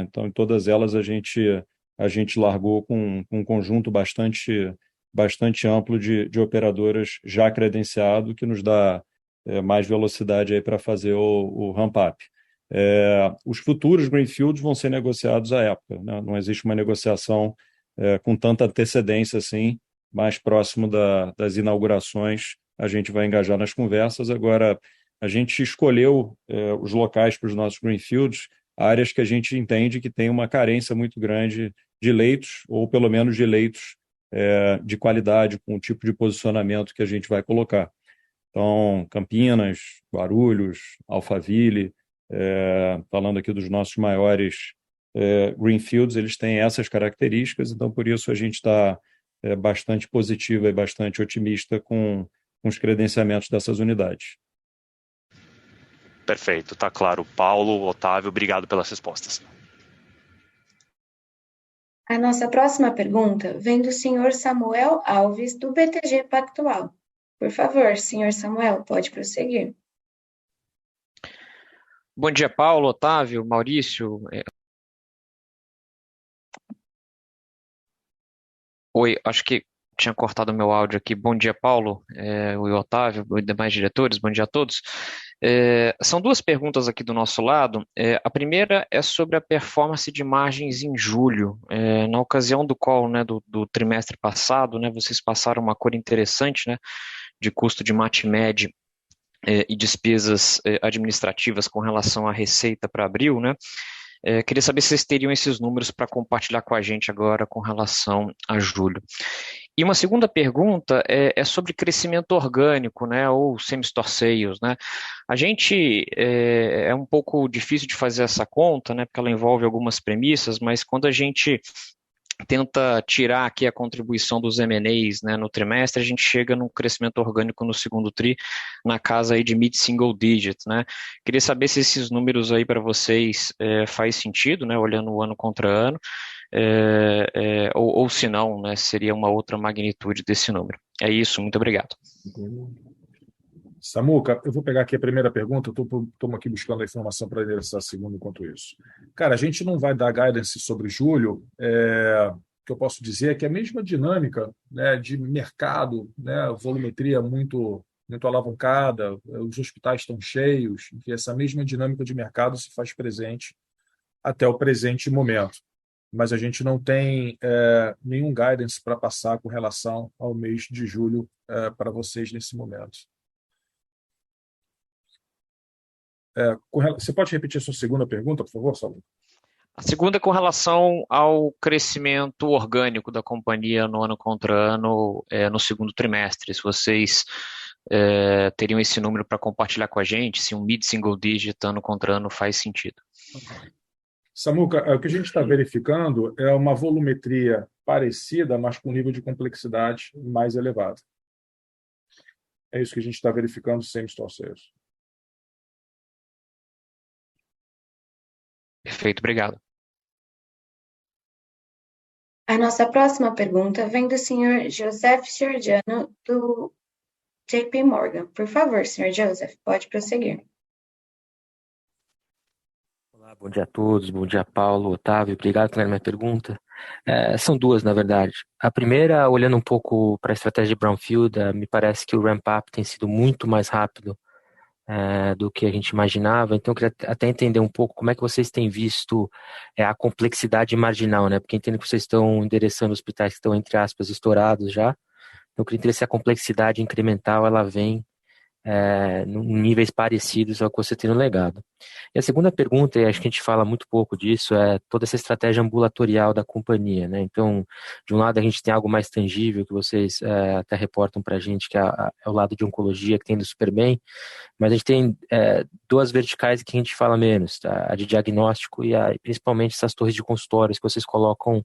Então, em todas elas, a gente largou com um conjunto bastante amplo de operadoras já credenciado, que nos dá mais velocidade para fazer o ramp-up. Os futuros greenfields vão ser negociados à época, né? Não existe uma negociação com tanta antecedência assim, mais próximo das inaugurações, a gente vai engajar nas conversas. Agora, a gente escolheu os locais para os nossos greenfields, áreas que a gente entende que tem uma carência muito grande de leitos, ou pelo menos de leitos de qualidade, com o tipo de posicionamento que a gente vai colocar. Então, Campinas, Guarulhos, Alphaville, falando aqui dos nossos maiores greenfields, eles têm essas características, então por isso a gente está bastante positivo e bastante otimista com os credenciamentos dessas unidades.
Perfeito, está claro. Paulo, Otávio, obrigado pelas respostas.
A nossa próxima pergunta vem do senhor Samuel Alves, do BTG Pactual. Por favor, senhor Samuel, pode prosseguir.
Bom dia, Paulo, Otávio, Maurício. Oi, acho que tinha cortado meu áudio aqui. Bom dia, Paulo, o Otávio, os demais diretores, bom dia a todos. São duas perguntas aqui do nosso lado. A primeira é sobre a performance de margens em julho. Na ocasião do call, né, do trimestre passado, né, vocês passaram uma cor interessante, né, de custo de MATMED e despesas administrativas com relação à receita para abril, né? Queria saber se vocês teriam esses números para compartilhar com a gente agora com relação a julho. E uma segunda pergunta é sobre crescimento orgânico, né, ou same-store sales, né? A gente é um pouco difícil de fazer essa conta, né, porque ela envolve algumas premissas, mas quando a gente tenta tirar aqui a contribuição dos M&As, né, no trimestre, a gente chega num crescimento orgânico no segundo TRI na casa aí de mid-single digit, né? Queria saber se esses números aí para vocês faz sentido, né, olhando o ano contra ano, ou se não, né, seria uma outra magnitude desse número. É isso, muito obrigado.
Samuca, eu vou pegar aqui a primeira pergunta, estou aqui buscando a informação para endereçar a segunda enquanto isso. Cara, a gente não vai dar guidance sobre julho, o que eu posso dizer é que a mesma dinâmica, né, de mercado, né, volumetria muito alavancada, os hospitais estão cheios, que essa mesma dinâmica de mercado se faz presente até o presente momento. Mas a gente não tem nenhum guidance para passar com relação ao mês de julho para vocês nesse momento. Você pode repetir a sua segunda pergunta, por favor, Saulo?
A segunda é com relação ao crescimento orgânico da companhia no ano contra ano, no segundo trimestre. Se vocês teriam esse número para compartilhar com a gente, se um mid-single digit ano contra ano faz sentido.
Samuca, o que a gente está verificando é uma volumetria parecida, mas com nível de complexidade mais elevado. É isso que a gente está verificando sem store sales.
Perfeito, obrigado.
A nossa próxima pergunta vem do senhor Joseph Giordano, do JP Morgan. Por favor, senhor Joseph, pode prosseguir.
Olá, bom dia a todos, bom dia Paulo, Otávio, obrigado pela minha pergunta. São duas, na verdade. A primeira, olhando um pouco para a estratégia de Brownfield, me parece que o ramp-up tem sido muito mais rápido do que a gente imaginava, então eu queria até entender um pouco como é que vocês têm visto a complexidade marginal, né? Porque entendo que vocês estão endereçando hospitais que estão, entre aspas, estourados já, então eu queria entender se a complexidade incremental ela vem em níveis parecidos ao que você tem no legado. E a segunda pergunta, e acho que a gente fala muito pouco disso, é toda essa estratégia ambulatorial da companhia, né? Então, de um lado a gente tem algo mais tangível, que vocês até reportam para a gente, que é o lado de oncologia, que tem indo super bem, mas a gente tem duas verticais que a gente fala menos, tá? A de diagnóstico e principalmente essas torres de consultórios que vocês colocam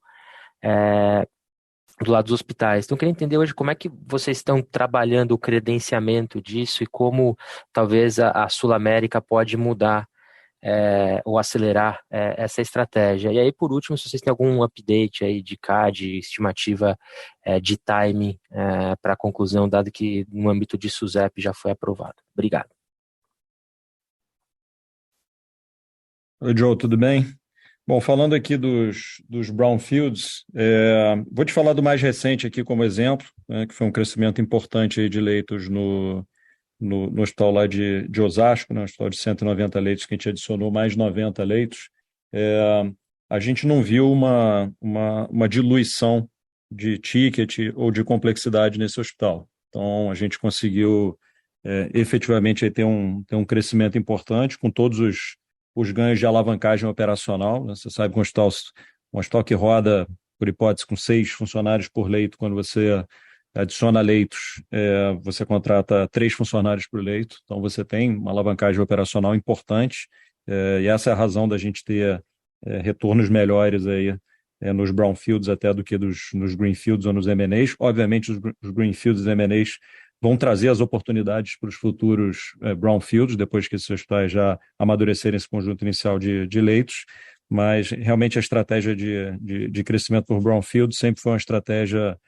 do lado dos hospitais. Então, eu queria entender hoje como é que vocês estão trabalhando o credenciamento disso e como talvez a Sul América pode mudar ou acelerar essa estratégia. E aí, por último, se vocês têm algum update aí de CAD, estimativa de timing para a conclusão, dado que no âmbito de SUSEP já foi aprovado. Obrigado.
Oi, Joe, tudo bem? Bom, falando aqui dos brownfields, vou te falar do mais recente aqui como exemplo, né, que foi um crescimento importante aí de leitos no hospital lá de Osasco, né, um hospital de 190 leitos, que a gente adicionou mais 90 leitos. A gente não viu uma diluição de ticket ou de complexidade nesse hospital. Então, a gente conseguiu efetivamente aí ter um crescimento importante com todos os ganhos de alavancagem operacional, né? Você sabe que um hospital que roda, por hipótese, com 6 funcionários por leito, quando você adiciona leitos, você contrata 3 funcionários por leito, então você tem uma alavancagem operacional importante, e essa é a razão da gente ter retornos melhores aí, nos brownfields até do que nos greenfields ou nos M&As. Obviamente, os greenfields e M&As vão trazer as oportunidades para os futuros brownfields, depois que esses hospitais já amadurecerem esse conjunto inicial de leitos, mas realmente a estratégia de crescimento por brownfield sempre foi uma estratégia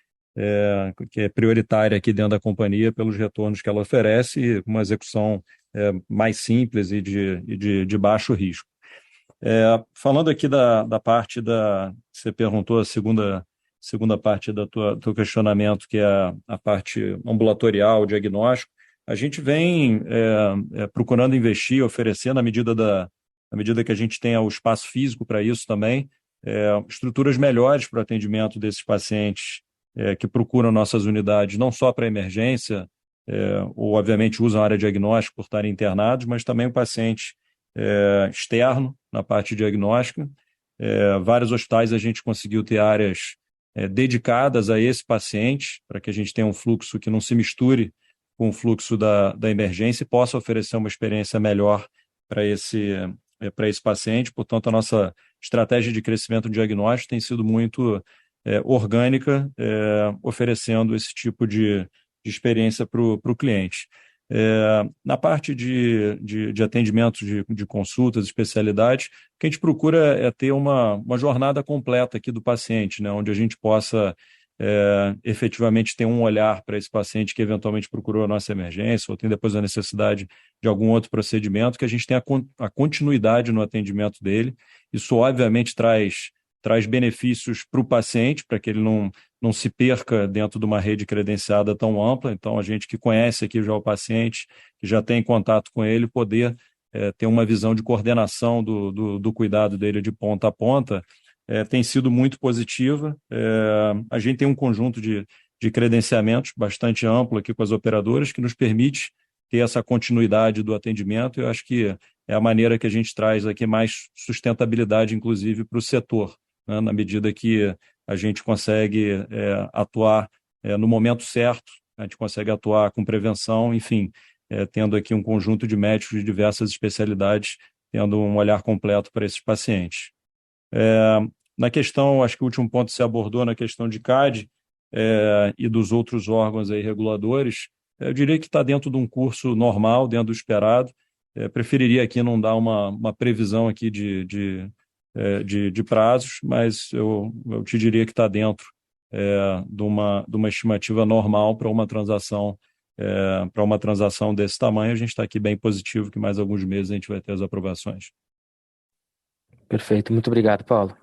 que é prioritária aqui dentro da companhia pelos retornos que ela oferece e uma execução mais simples e de baixo risco. Falando aqui da parte você perguntou a segunda parte do teu questionamento, que é a parte ambulatorial, diagnóstico, a gente vem procurando investir, oferecer na medida que a gente tenha o espaço físico para isso também, estruturas melhores para o atendimento desses pacientes que procuram nossas unidades, não só para emergência, ou obviamente usam a área diagnóstica por estarem internados, mas também o paciente externo na parte diagnóstica. Vários hospitais a gente conseguiu ter áreas dedicadas a esse paciente, para que a gente tenha um fluxo que não se misture com o fluxo da emergência e possa oferecer uma experiência melhor para esse paciente. Portanto, a nossa estratégia de crescimento diagnóstico tem sido muito orgânica, oferecendo esse tipo de experiência para o cliente. Na parte de atendimento de consultas, especialidades, o que a gente procura é ter uma jornada completa aqui do paciente, né, onde a gente possa efetivamente ter um olhar para esse paciente que eventualmente procurou a nossa emergência ou tem depois a necessidade de algum outro procedimento, que a gente tenha a continuidade no atendimento dele. Isso obviamente traz benefícios para o paciente, para que ele não se perca dentro de uma rede credenciada tão ampla. Então, a gente que conhece aqui já o paciente, que já tem contato com ele, poder ter uma visão de coordenação do cuidado dele de ponta a ponta, tem sido muito positiva. A gente tem um conjunto de de credenciamentos bastante amplo aqui com as operadoras, que nos permite ter essa continuidade do atendimento. Eu acho que é a maneira que a gente traz aqui mais sustentabilidade, inclusive, para o setor, né? Na medida que a gente consegue atuar no momento certo, a gente consegue atuar com prevenção, enfim, tendo aqui um conjunto de médicos de diversas especialidades, tendo um olhar completo para esses pacientes. Na questão, acho que o último ponto que se abordou na questão de CAD e dos outros órgãos aí reguladores, eu diria que está dentro de um curso normal, dentro do esperado. Preferiria aqui não dar uma previsão aqui de prazos, mas eu te diria que está dentro de uma estimativa normal para uma transação desse tamanho. A gente está aqui bem positivo que mais alguns meses a gente vai ter as aprovações.
Perfeito, muito obrigado, Paulo.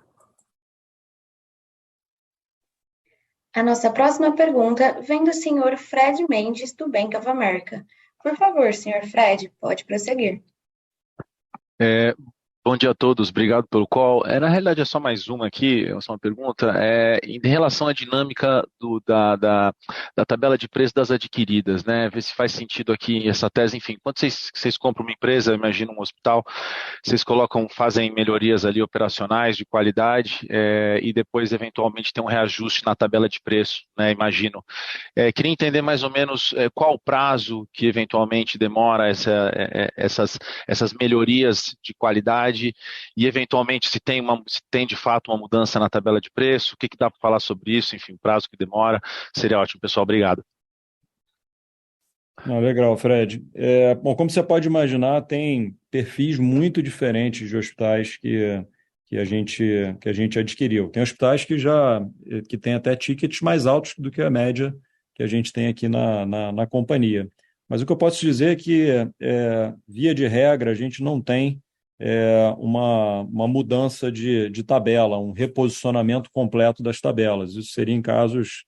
A nossa próxima pergunta vem do senhor Fred Mendes, do Bank of America. Por favor, senhor Fred, pode prosseguir.
Bom dia a todos, obrigado pelo call. Na realidade é só mais uma aqui, é só uma pergunta. Em relação à dinâmica da tabela de preço das adquiridas, né? Ver se faz sentido aqui essa tese. Enfim, quando vocês compram uma empresa, imagina um hospital, vocês fazem melhorias ali operacionais de qualidade e depois eventualmente tem um reajuste na tabela de preço, né? Imagino. Queria entender mais ou menos qual o prazo que eventualmente demora essas melhorias de qualidade e eventualmente se tem de fato uma mudança na tabela de preço, o que dá para falar sobre isso, enfim, o prazo que demora, seria ótimo, pessoal, obrigado.
Legal, Fred. Bom, como você pode imaginar, tem perfis muito diferentes de hospitais que a gente adquiriu. Tem hospitais que têm até tickets mais altos do que a média que a gente tem aqui na companhia. Mas o que eu posso dizer é que, via de regra, a gente não tem uma mudança de tabela, um reposicionamento completo das tabelas. Isso seria em casos,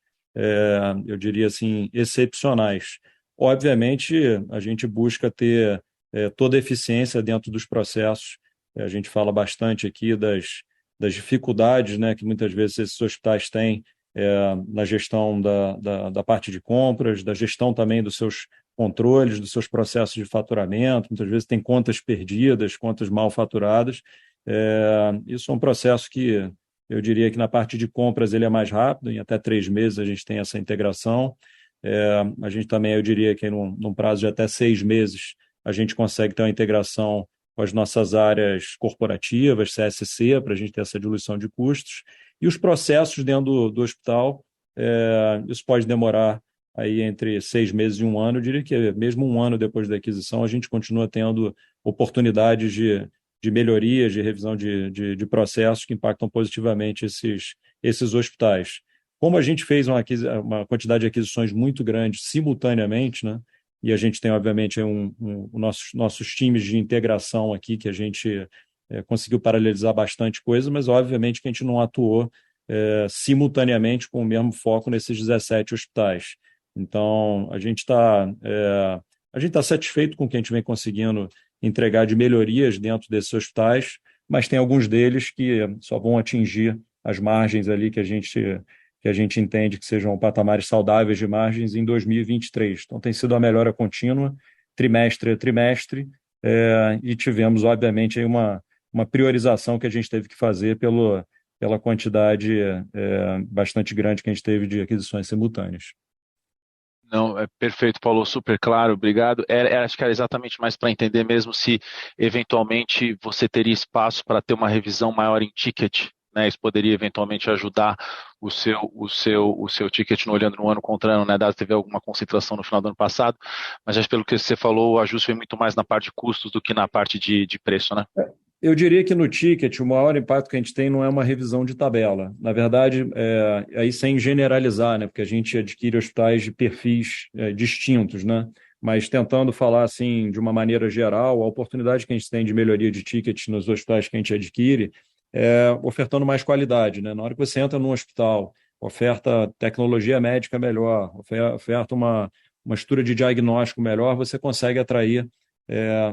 eu diria assim, excepcionais. Obviamente, a gente busca ter toda a eficiência dentro dos processos. A gente fala bastante aqui das dificuldades, né, que muitas vezes esses hospitais têm na gestão da parte de compras, da gestão também dos seus controles, dos seus processos de faturamento. Muitas vezes tem contas perdidas, contas mal faturadas. Isso é um processo que eu diria que na parte de compras ele é mais rápido, em até 3 meses a gente tem essa integração. A gente também, eu diria que num prazo de até 6 meses, a gente consegue ter uma integração com as nossas áreas corporativas, CSC, para a gente ter essa diluição de custos. E os processos dentro do hospital, isso pode demorar aí entre 6 meses e 1 ano. Eu diria que mesmo 1 ano depois da aquisição, a gente continua tendo oportunidades de melhorias, de revisão de processos que impactam positivamente esses hospitais. Como a gente fez uma quantidade de aquisições muito grande simultaneamente, né? E a gente tem, obviamente, nossos times de integração aqui, que a gente conseguiu paralelizar bastante coisa, mas, obviamente, que a gente não atuou simultaneamente com o mesmo foco nesses 17 hospitais. Então, a gente está satisfeito com o que a gente vem conseguindo entregar de melhorias dentro desses hospitais, mas tem alguns deles que só vão atingir as margens ali que a gente entende que sejam patamares saudáveis de margens em 2023. Então, tem sido uma melhora contínua, trimestre a trimestre, e tivemos, obviamente, aí uma priorização que a gente teve que fazer pela quantidade bastante grande que a gente teve de aquisições simultâneas.
Não, perfeito, Paulo, super claro, obrigado. Acho que era exatamente mais para entender mesmo se, eventualmente, você teria espaço para ter uma revisão maior em ticket, né? Isso poderia, eventualmente, ajudar o seu ticket olhando no ano contra ano, né? Dado que teve alguma concentração no final do ano passado, mas acho que pelo que você falou, o ajuste foi muito mais na parte de custos do que na parte de preço, né?
Eu diria que no ticket o maior impacto que a gente tem não é uma revisão de tabela. Na verdade, aí sem generalizar, né? Porque a gente adquire hospitais de perfis distintos, né? Mas tentando falar assim de uma maneira geral, a oportunidade que a gente tem de melhoria de ticket nos hospitais que a gente adquire ofertando mais qualidade, né? Na hora que você entra num hospital, oferta tecnologia médica melhor, oferta uma estrutura de diagnóstico melhor, você consegue atrair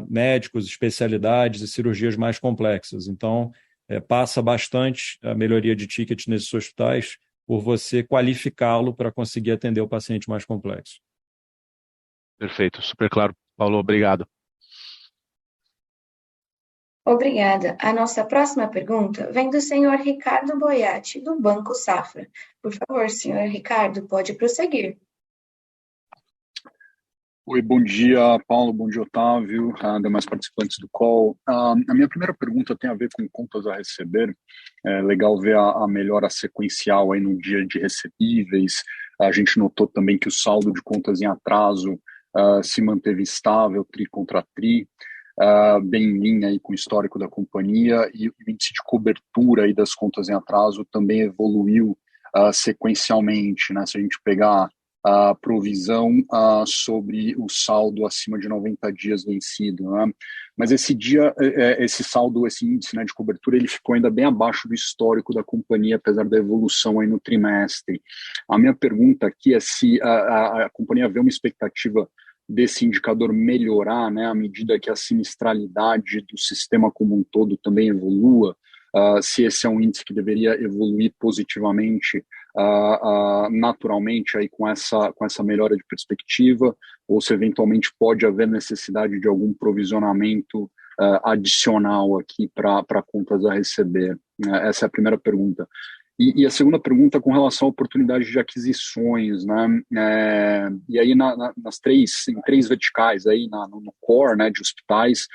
médicos, especialidades e cirurgias mais complexas. Então, passa bastante a melhoria de ticket nesses hospitais por você qualificá-lo para conseguir atender o paciente mais complexo.
Perfeito, super claro. Paulo, obrigado.
Obrigada. A nossa próxima pergunta vem do senhor Ricardo Boiati, do Banco Safra. Por favor, senhor Ricardo, pode prosseguir.
Oi, bom dia, Paulo, bom dia, Otávio, demais participantes do call. A minha primeira pergunta tem a ver com contas a receber. É legal ver a melhora sequencial aí no dia de recebíveis. A gente notou também que o saldo de contas em atraso se manteve estável, tri contra tri, bem em linha aí com o histórico da companhia, e o índice de cobertura aí das contas em atraso também evoluiu sequencialmente, né? Se a gente pegar a provisão sobre o saldo acima de 90 dias vencido, né? Mas esse saldo, esse índice, né, de cobertura, ele ficou ainda bem abaixo do histórico da companhia, apesar da evolução aí no trimestre. A minha pergunta aqui é se a companhia vê uma expectativa desse indicador melhorar, né, à medida que a sinistralidade do sistema como um todo também evolua, se esse é um índice que deveria evoluir positivamente naturalmente aí com essa melhora de perspectiva, ou se eventualmente pode haver necessidade de algum provisionamento adicional aqui para contas a receber. Essa é a primeira pergunta. E a segunda pergunta com relação à oportunidade de aquisições, né? E aí em três verticais aí no core, né, de hospitais,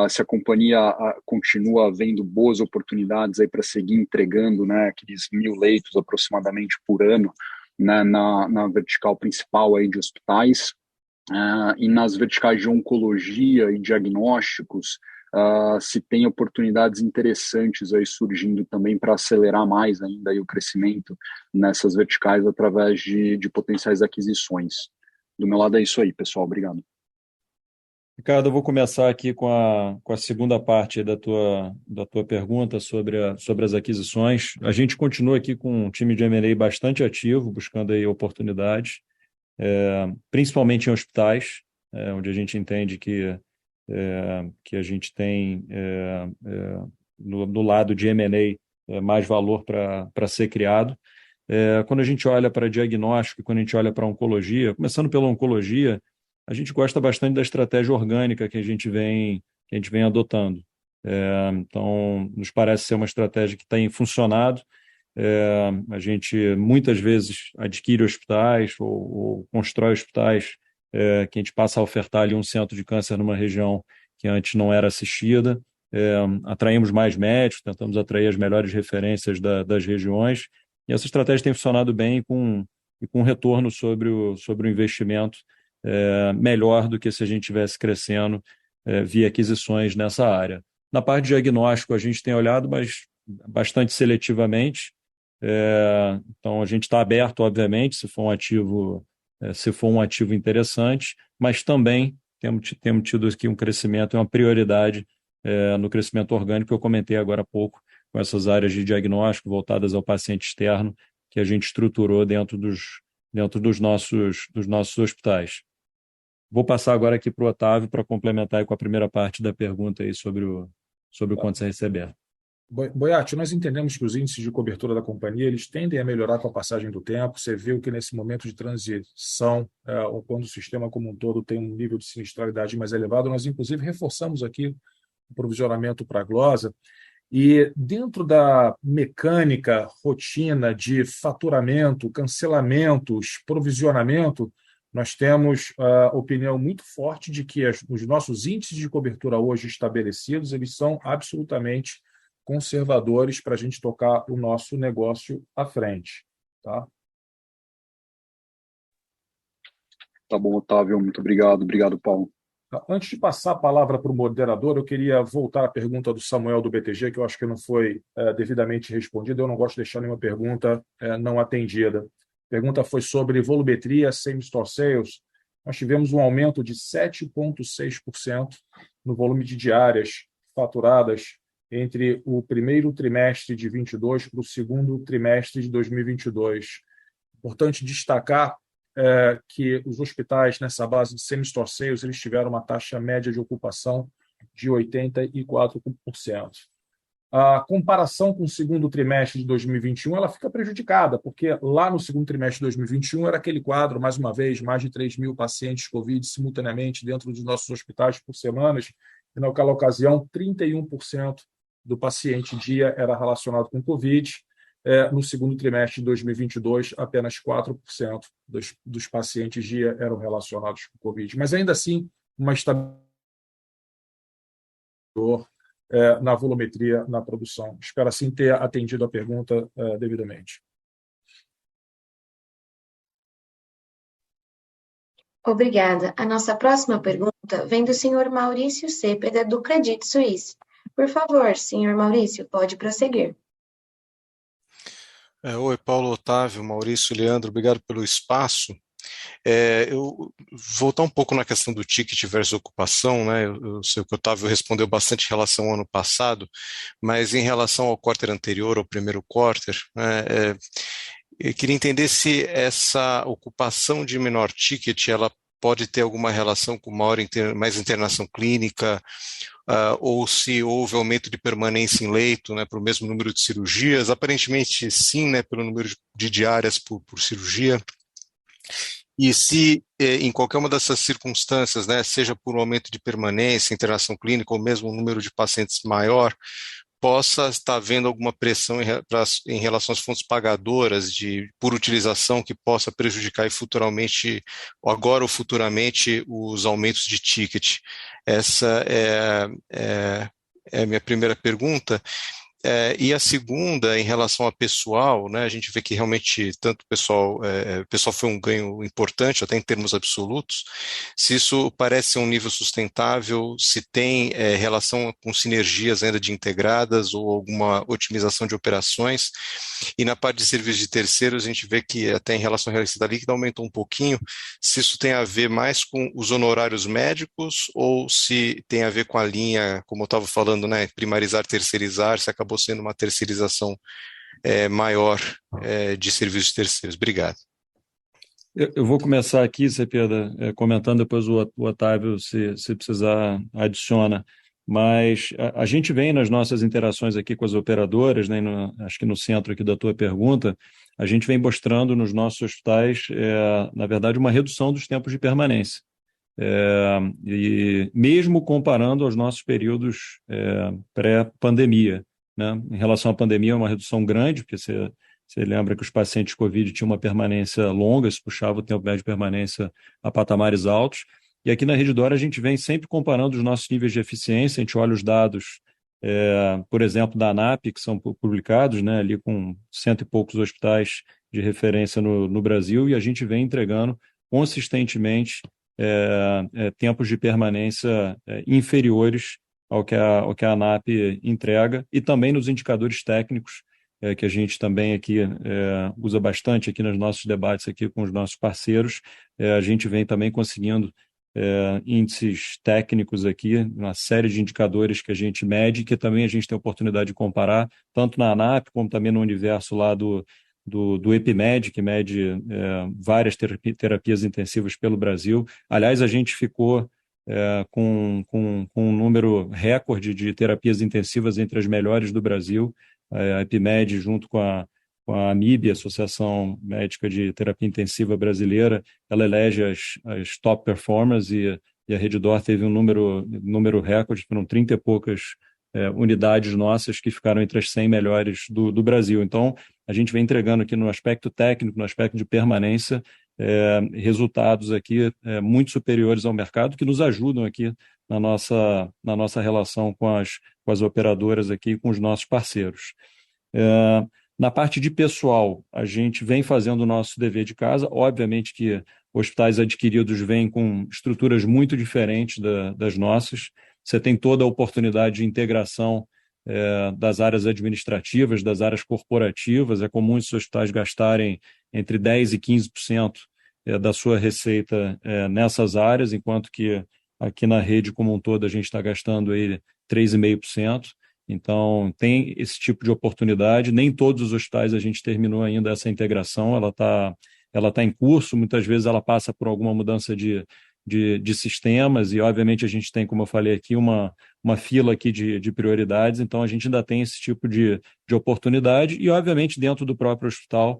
se a companhia continua vendo boas oportunidades aí para seguir entregando, né, aqueles 1.000 leitos aproximadamente por ano, né, na vertical principal aí de hospitais, e nas verticais de oncologia e diagnósticos, se tem oportunidades interessantes aí surgindo também para acelerar mais ainda aí o crescimento nessas verticais através de potenciais aquisições. Do meu lado é isso aí, pessoal. Obrigado.
Ricardo, eu vou começar aqui com a segunda parte da tua pergunta sobre as aquisições. A gente continua aqui com um time de M&A bastante ativo, buscando aí oportunidades, principalmente em hospitais, onde a gente entende que a gente tem no lado de M&A mais valor para ser criado. Quando a gente olha para diagnóstico, quando a gente olha para oncologia, começando pela oncologia, a gente gosta bastante da estratégia orgânica que a gente vem adotando. Então, nos parece ser uma estratégia que tem funcionado. A gente muitas vezes adquire hospitais ou constrói hospitais que a gente passa a ofertar ali um centro de câncer numa região que antes não era assistida. Atraímos mais médicos, tentamos atrair as melhores referências das regiões, e essa estratégia tem funcionado bem com retorno sobre o investimento melhor do que se a gente estivesse crescendo via aquisições nessa área. Na parte de diagnóstico, a gente tem olhado, mas bastante seletivamente. Então, a gente está aberto, obviamente, se for um ativo interessante, mas também temos tido aqui um crescimento, uma prioridade no crescimento orgânico que eu comentei agora há pouco, com essas áreas de diagnóstico voltadas ao paciente externo, que a gente estruturou dentro dos nossos hospitais. Vou passar agora aqui para o Otávio para complementar aí com a primeira parte da pergunta aí sobre o contas a receber.
Boiati, nós entendemos que os índices de cobertura da companhia eles tendem a melhorar com a passagem do tempo. Você viu que nesse momento de transição, quando o sistema como um todo tem um nível de sinistralidade mais elevado, nós inclusive reforçamos aqui o provisionamento para a glosa. E dentro da mecânica, rotina de faturamento, cancelamentos, provisionamento, nós temos a opinião muito forte de que os nossos índices de cobertura hoje estabelecidos, eles são absolutamente conservadores para a gente tocar o nosso negócio à frente. Tá?
Tá bom, Otávio. Muito obrigado. Obrigado, Paulo.
Antes de passar a palavra para o moderador, eu queria voltar à pergunta do Samuel do BTG, que eu acho que não foi devidamente respondida. Eu não gosto de deixar nenhuma pergunta não atendida. A pergunta foi sobre volumetria, same-store sales. Nós tivemos um aumento de 7,6% no volume de diárias faturadas entre o primeiro trimestre de 2022 para o segundo trimestre de 2022. Importante destacar que os hospitais nessa base de same-store sales eles tiveram uma taxa média de ocupação de 84%. A comparação com o segundo trimestre de 2021 ela fica prejudicada, porque lá no segundo trimestre de 2021 era aquele quadro, mais uma vez, mais de 3 mil pacientes Covid simultaneamente dentro dos nossos hospitais por semanas, e naquela ocasião 31% do paciente dia era relacionado com Covid. No segundo trimestre de 2022, apenas 4% dos pacientes dia eram relacionados com Covid. Mas ainda assim, uma estabilidade na volumetria, na produção. Espero assim ter atendido a pergunta devidamente.
Obrigada. A nossa próxima pergunta vem do senhor Maurício Cepeda, do Credit Suisse. Por favor, senhor Maurício, pode prosseguir.
Oi, Paulo, Otávio, Maurício, Leandro, obrigado pelo espaço. Eu voltar um pouco na questão do ticket versus ocupação, né? Eu sei que o Otávio respondeu bastante em relação ao ano passado, mas em relação ao quarter anterior, ao primeiro quarter, né, eu queria entender se essa ocupação de menor ticket ela pode ter alguma relação com mais internação clínica, ou se houve aumento de permanência em leito, né, para o mesmo número de cirurgias. Aparentemente sim, né, pelo número de diárias por cirurgia. E se em qualquer uma dessas circunstâncias, né, seja por um aumento de permanência, internação clínica ou mesmo um número de pacientes maior, possa estar havendo alguma pressão em relação às fontes pagadoras por utilização que possa prejudicar futuramente, ou agora ou futuramente, os aumentos de ticket. Essa é a minha primeira pergunta. E a segunda, em relação a pessoal, né, a gente vê que realmente tanto o pessoal foi um ganho importante, até em termos absolutos. Se isso parece ser um nível sustentável, se tem relação com sinergias ainda de integradas ou alguma otimização de operações. E na parte de serviços de terceiros, a gente vê que até em relação à receita líquida aumentou um pouquinho. Se isso tem a ver mais com os honorários médicos ou se tem a ver com a linha, como eu estava falando, né, primarizar, terceirizar, se acabou sendo uma terceirização maior de serviços terceiros. Obrigado.
Eu vou começar aqui, Cepeda, comentando, depois o Otávio, se precisar, adiciona. Mas a gente vem nas nossas interações aqui com as operadoras, né, acho que no centro aqui da tua pergunta, a gente vem mostrando nos nossos hospitais, na verdade, uma redução dos tempos de permanência. E mesmo comparando aos nossos períodos pré-pandemia, né? Em relação à pandemia, é uma redução grande, porque você lembra que os pacientes Covid tinham uma permanência longa, isso puxava o tempo médio de permanência a patamares altos. E aqui na Redditor a gente vem sempre comparando os nossos níveis de eficiência, a gente olha os dados, por exemplo, da ANAP, que são publicados, né, ali com 100 e poucos hospitais de referência no Brasil, e a gente vem entregando consistentemente tempos de permanência inferiores ao que a ANAP entrega, e também nos indicadores técnicos, que a gente também aqui usa bastante aqui nos nossos debates aqui com os nossos parceiros. A gente vem também conseguindo índices técnicos aqui, uma série de indicadores que a gente mede, que também a gente tem a oportunidade de comparar, tanto na ANAP, como também no universo lá do EpiMed, que mede várias terapias intensivas pelo Brasil. Aliás, a gente ficou com um número recorde de terapias intensivas entre as melhores do Brasil. A EpiMed, junto com a AMIB, Associação Médica de Terapia Intensiva Brasileira, ela elege as top performers, e a Redditor teve um número recorde, foram 30 e poucas unidades nossas que ficaram entre as 100 melhores do Brasil. Então, a gente vem entregando aqui no aspecto técnico, no aspecto de permanência, resultados aqui muito superiores ao mercado, que nos ajudam aqui na nossa relação com as operadoras aqui, com os nossos parceiros. Na parte de pessoal, a gente vem fazendo o nosso dever de casa. Obviamente que hospitais adquiridos vêm com estruturas muito diferentes das nossas. Você tem toda a oportunidade de integração das áreas administrativas, das áreas corporativas. É comum esses hospitais gastarem entre 10% e 15% da sua receita nessas áreas, enquanto que aqui na rede como um todo a gente está gastando aí 3,5%. Então, tem esse tipo de oportunidade. Nem todos os hospitais a gente terminou ainda essa integração, ela tá em curso, muitas vezes ela passa por alguma mudança de de sistemas e, obviamente, a gente tem, como eu falei aqui, uma fila aqui de prioridades, então a gente ainda tem esse tipo de oportunidade e, obviamente, dentro do próprio hospital,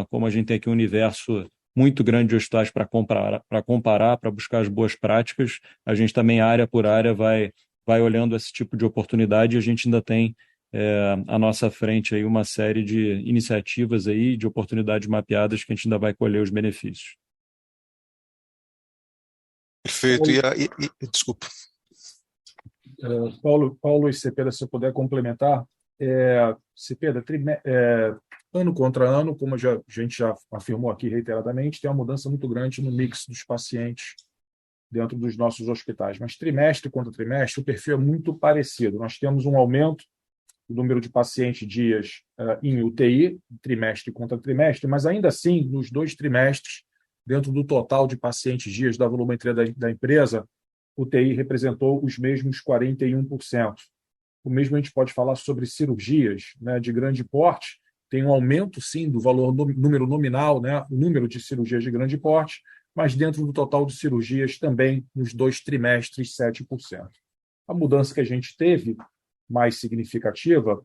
como a gente tem aqui um universo muito grande de hospitais para comparar, para buscar as boas práticas, a gente também, área por área, vai olhando esse tipo de oportunidade e a gente ainda tem à nossa frente aí uma série de iniciativas aí, de oportunidades mapeadas que a gente ainda vai colher os benefícios.
Perfeito. Desculpa.
Paulo e Cepeda, se eu puder complementar, Cepeda, ano contra ano, como a gente já afirmou aqui reiteradamente, tem uma mudança muito grande no mix dos pacientes dentro dos nossos hospitais, mas trimestre contra trimestre o perfil é muito parecido. Nós temos um aumento do número de pacientes dias em UTI, trimestre contra trimestre, mas ainda assim, nos 2 trimestres, dentro do total de pacientes dias da volumetria da empresa, UTI representou os mesmos 41%. O mesmo a gente pode falar sobre cirurgias, né, de grande porte, tem um aumento, sim, do valor número nominal, né, o número de cirurgias de grande porte, mas dentro do total de cirurgias também, nos 2 trimestres, 7%. A mudança que a gente teve, mais significativa,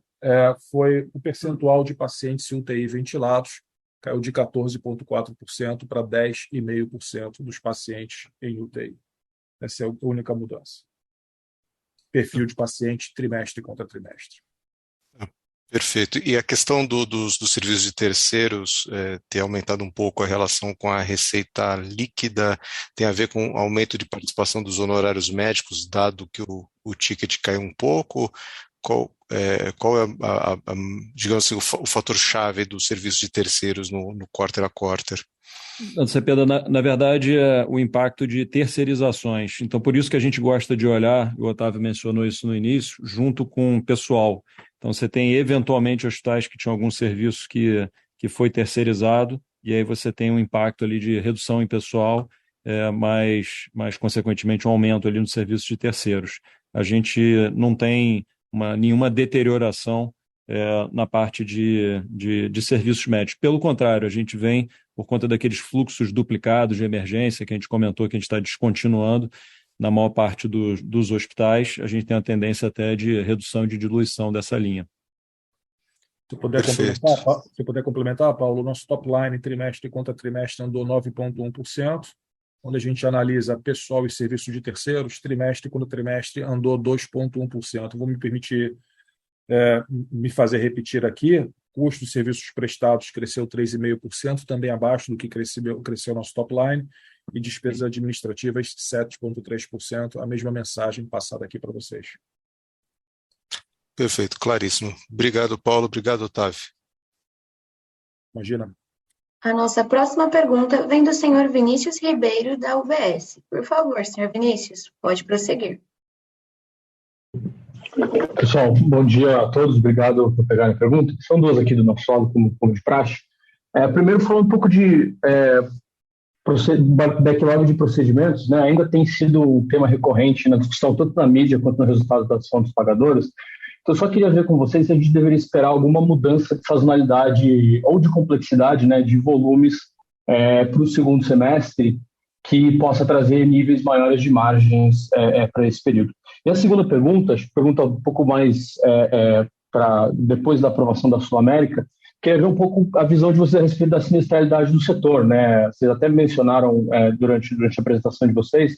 foi o percentual de pacientes UTI ventilados, caiu de 14,4% para 10,5% dos pacientes em UTI. Essa é a única mudança. Perfil de paciente trimestre contra trimestre.
Perfeito. E a questão dos serviços de terceiros ter aumentado um pouco a relação com a receita líquida tem a ver com aumento de participação dos honorários médicos, dado que o ticket caiu um pouco? Qual é, digamos assim, o fator-chave dos serviços de terceiros no quarter a quarter?
Cepeda, na verdade, o impacto de terceirizações. Então, por isso que a gente gosta de olhar, o Otávio mencionou isso no início, junto com o pessoal. Então, você tem, eventualmente, hospitais que tinham algum serviço que foi terceirizado, e aí você tem um impacto ali de redução em pessoal, mas, consequentemente, um aumento ali no serviço de terceiros. A gente não tem nenhuma deterioração na parte de serviços médicos. Pelo contrário, a gente vem, por conta daqueles fluxos duplicados de emergência que a gente comentou, que a gente está descontinuando na maior parte dos hospitais, a gente tem a tendência até de redução e de diluição dessa linha.
Se puder complementar, Paulo, o nosso top line trimestre contra trimestre andou 9,1%, quando a gente analisa pessoal e serviço de terceiros, trimestre contra trimestre andou 2,1%. Vou me permitir me fazer repetir aqui, custo de serviços prestados cresceu 3,5%, também abaixo do que cresceu nosso top line, e despesas administrativas 7,3%, a mesma mensagem passada aqui para vocês.
Perfeito, claríssimo. Obrigado, Paulo. Obrigado, Otávio.
Imagina.
A nossa próxima pergunta vem do senhor Vinícius Ribeiro, da UBS. Por favor, senhor Vinícius, pode prosseguir.
Pessoal, bom dia a todos, obrigado por pegarem a pergunta. São 2 aqui do nosso lado, como de praxe. Primeiro, falando um pouco de backlog de procedimentos, né, ainda tem sido um tema recorrente na discussão, tanto na mídia quanto no resultado da ação dos pagadores. Então, eu só queria ver com vocês se a gente deveria esperar alguma mudança de sazonalidade ou de complexidade, né, de volumes para o segundo semestre, que possa trazer níveis maiores de margens para esse período. E a segunda pergunta um pouco mais para depois da aprovação da Sul América, queria ver um pouco a visão de vocês a respeito da sinistralidade do setor, né? Vocês até mencionaram durante a apresentação de vocês,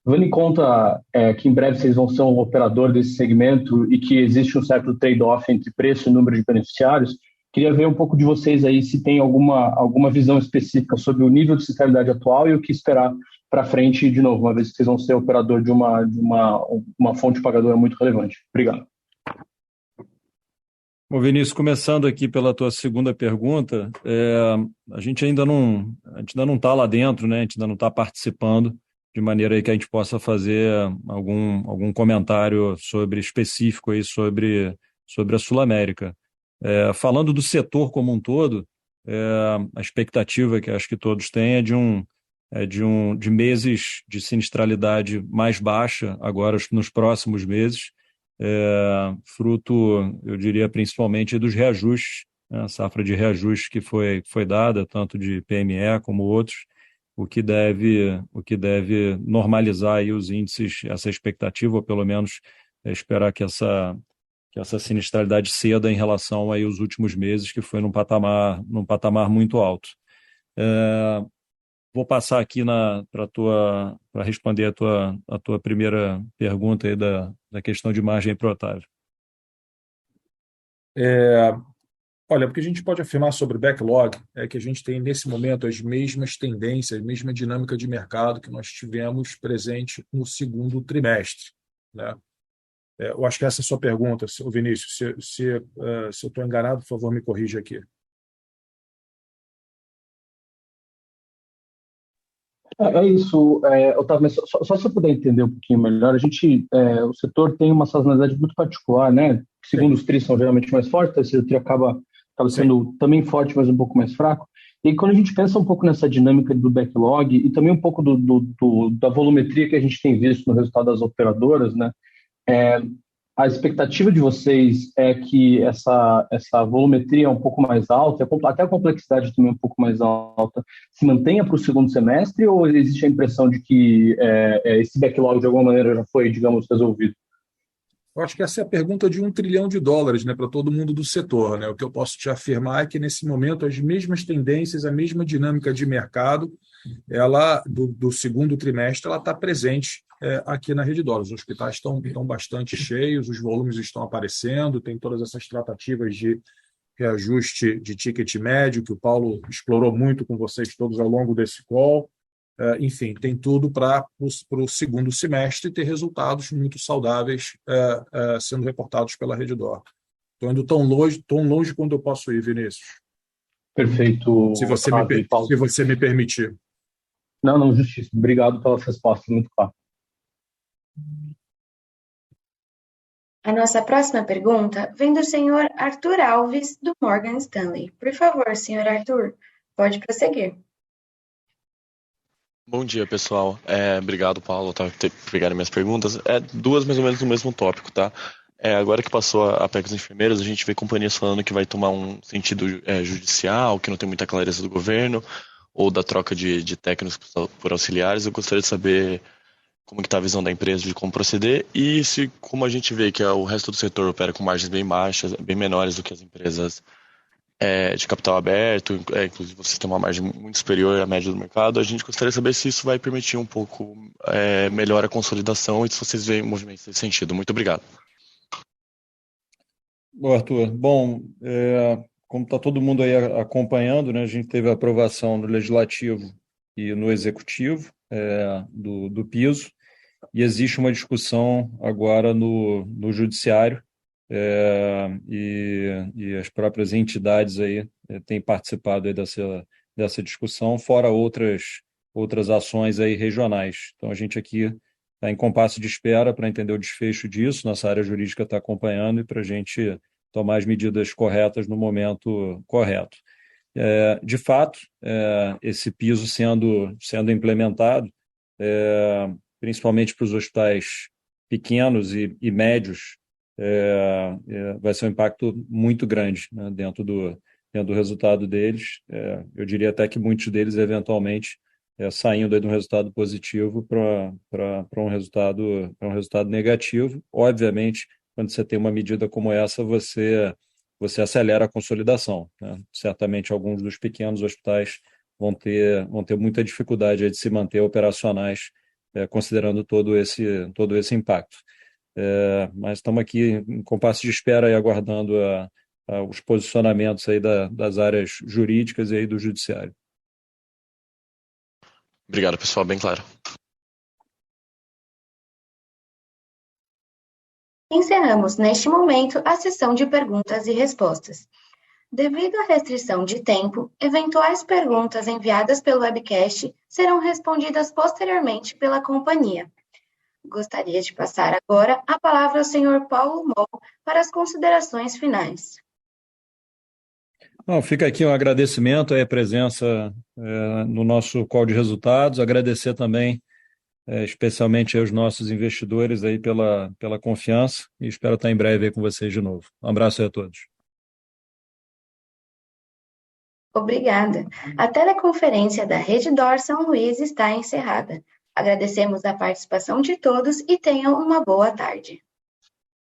levando em conta que em breve vocês vão ser um operador desse segmento e que existe um certo trade-off entre preço e número de beneficiários, queria ver um pouco de vocês aí se tem alguma visão específica sobre o nível de sinistralidade atual e o que esperar para frente, de novo, uma vez que vocês vão ser operador de uma fonte pagadora muito relevante. Obrigado.
Bom, Vinícius, começando aqui pela tua segunda pergunta, a gente ainda não está lá dentro, né? A gente ainda não está participando, de maneira aí que a gente possa fazer algum comentário específico aí sobre a Sul América. Falando do setor como um todo, a expectativa que acho que todos têm é de meses de sinistralidade mais baixa agora nos próximos meses, fruto, eu diria, principalmente dos reajustes, né, a safra de reajustes que foi dada, tanto de PME como outros, o que deve normalizar aí os índices, essa expectativa, ou pelo menos esperar que essa sinistralidade ceda em relação aí aos últimos meses, que foi num patamar muito alto. Vou passar aqui para responder a tua primeira pergunta aí da questão de margem para o Otávio.
Olha, o que a gente pode afirmar sobre backlog é que a gente tem, nesse momento, as mesmas tendências, a mesma dinâmica de mercado que nós tivemos presente no segundo trimestre, né? Eu acho que essa é a sua pergunta, Vinícius. Se eu estou enganado, por favor, me corrija aqui.
É isso, Otávio, mas só se eu puder entender um pouquinho melhor, o setor tem uma sazonalidade muito particular, né? Segundo os tris são geralmente mais fortes, o terceiro tri acaba sendo também forte, mas um pouco mais fraco. E aí, quando a gente pensa um pouco nessa dinâmica do backlog e também um pouco da volumetria que a gente tem visto no resultado das operadoras, né? A expectativa de vocês é que essa volumetria um pouco mais alta, até a complexidade também um pouco mais alta, se mantenha para o segundo semestre, ou existe a impressão de que esse backlog de alguma maneira já foi, digamos, resolvido?
Eu acho que essa é a pergunta de $1 trilhão, né, para todo mundo do setor, né? O que eu posso te afirmar é que, nesse momento, as mesmas tendências, a mesma dinâmica de mercado, do segundo trimestre, ela está presente aqui na Redditor. Os hospitais estão bastante cheios, os volumes estão aparecendo, tem todas essas tratativas de reajuste de ticket médio, que o Paulo explorou muito com vocês todos ao longo desse call. Enfim, tem tudo para o segundo semestre ter resultados muito saudáveis sendo reportados pela Redditor. Estou indo tão longe quanto eu posso ir, Vinícius.
Perfeito.
Se você me permitir.
Não, justíssimo. Obrigado pelas respostas, muito claro.
A nossa próxima pergunta vem do senhor Arthur Alves, do Morgan Stanley. Por favor, senhor Arthur, pode prosseguir.
Bom dia, pessoal. Obrigado, Paulo, por pegarem minhas perguntas. Duas mais ou menos no mesmo tópico, tá? Agora que passou a PEC dos enfermeiros, a gente vê companhias falando que vai tomar um sentido judicial, que não tem muita clareza do governo, ou da troca de técnicos por auxiliares. Eu gostaria de saber como que está a visão da empresa de como proceder e como a gente vê que o resto do setor opera com margens bem baixas, bem menores do que as empresas de capital aberto, inclusive vocês têm uma margem muito superior à média do mercado. A gente gostaria de saber se isso vai permitir um pouco melhor a consolidação e se vocês veem movimentos nesse sentido. Muito obrigado.
Bom, Arthur, como está todo mundo aí acompanhando, né, a gente teve a aprovação no Legislativo e no Executivo do piso, e existe uma discussão agora no Judiciário, e as próprias entidades aí têm participado aí dessa discussão, fora outras ações aí regionais. Então, a gente aqui está em compasso de espera para entender o desfecho disso, nossa área jurídica está acompanhando e para a gente tomar as medidas corretas no momento correto. De fato, esse piso sendo implementado, principalmente para os hospitais pequenos e médios, vai ser um impacto muito grande, né, dentro do resultado deles. Eu diria até que muitos deles, eventualmente, saindo aí de um resultado positivo para um resultado negativo. Obviamente, quando você tem uma medida como essa, você acelera a consolidação, né? Certamente alguns dos pequenos hospitais vão ter muita dificuldade aí de se manter operacionais, considerando todo esse impacto. Mas estamos aqui em compasso de espera e aguardando os posicionamentos aí das áreas jurídicas e aí do Judiciário.
Obrigado, pessoal, bem claro.
Encerramos neste momento a sessão de perguntas e respostas. Devido à restrição de tempo, eventuais perguntas enviadas pelo webcast serão respondidas posteriormente pela companhia. Gostaria de passar agora a palavra ao senhor Paulo Moll para as considerações finais.
Fica aqui um agradecimento à presença no nosso call de resultados, agradecer também especialmente aos nossos investidores aí pela confiança e espero estar em breve aí com vocês de novo. Um abraço aí a todos.
Obrigada. A teleconferência da Redditor São Luís está encerrada. Agradecemos a participação de todos e tenham uma boa tarde.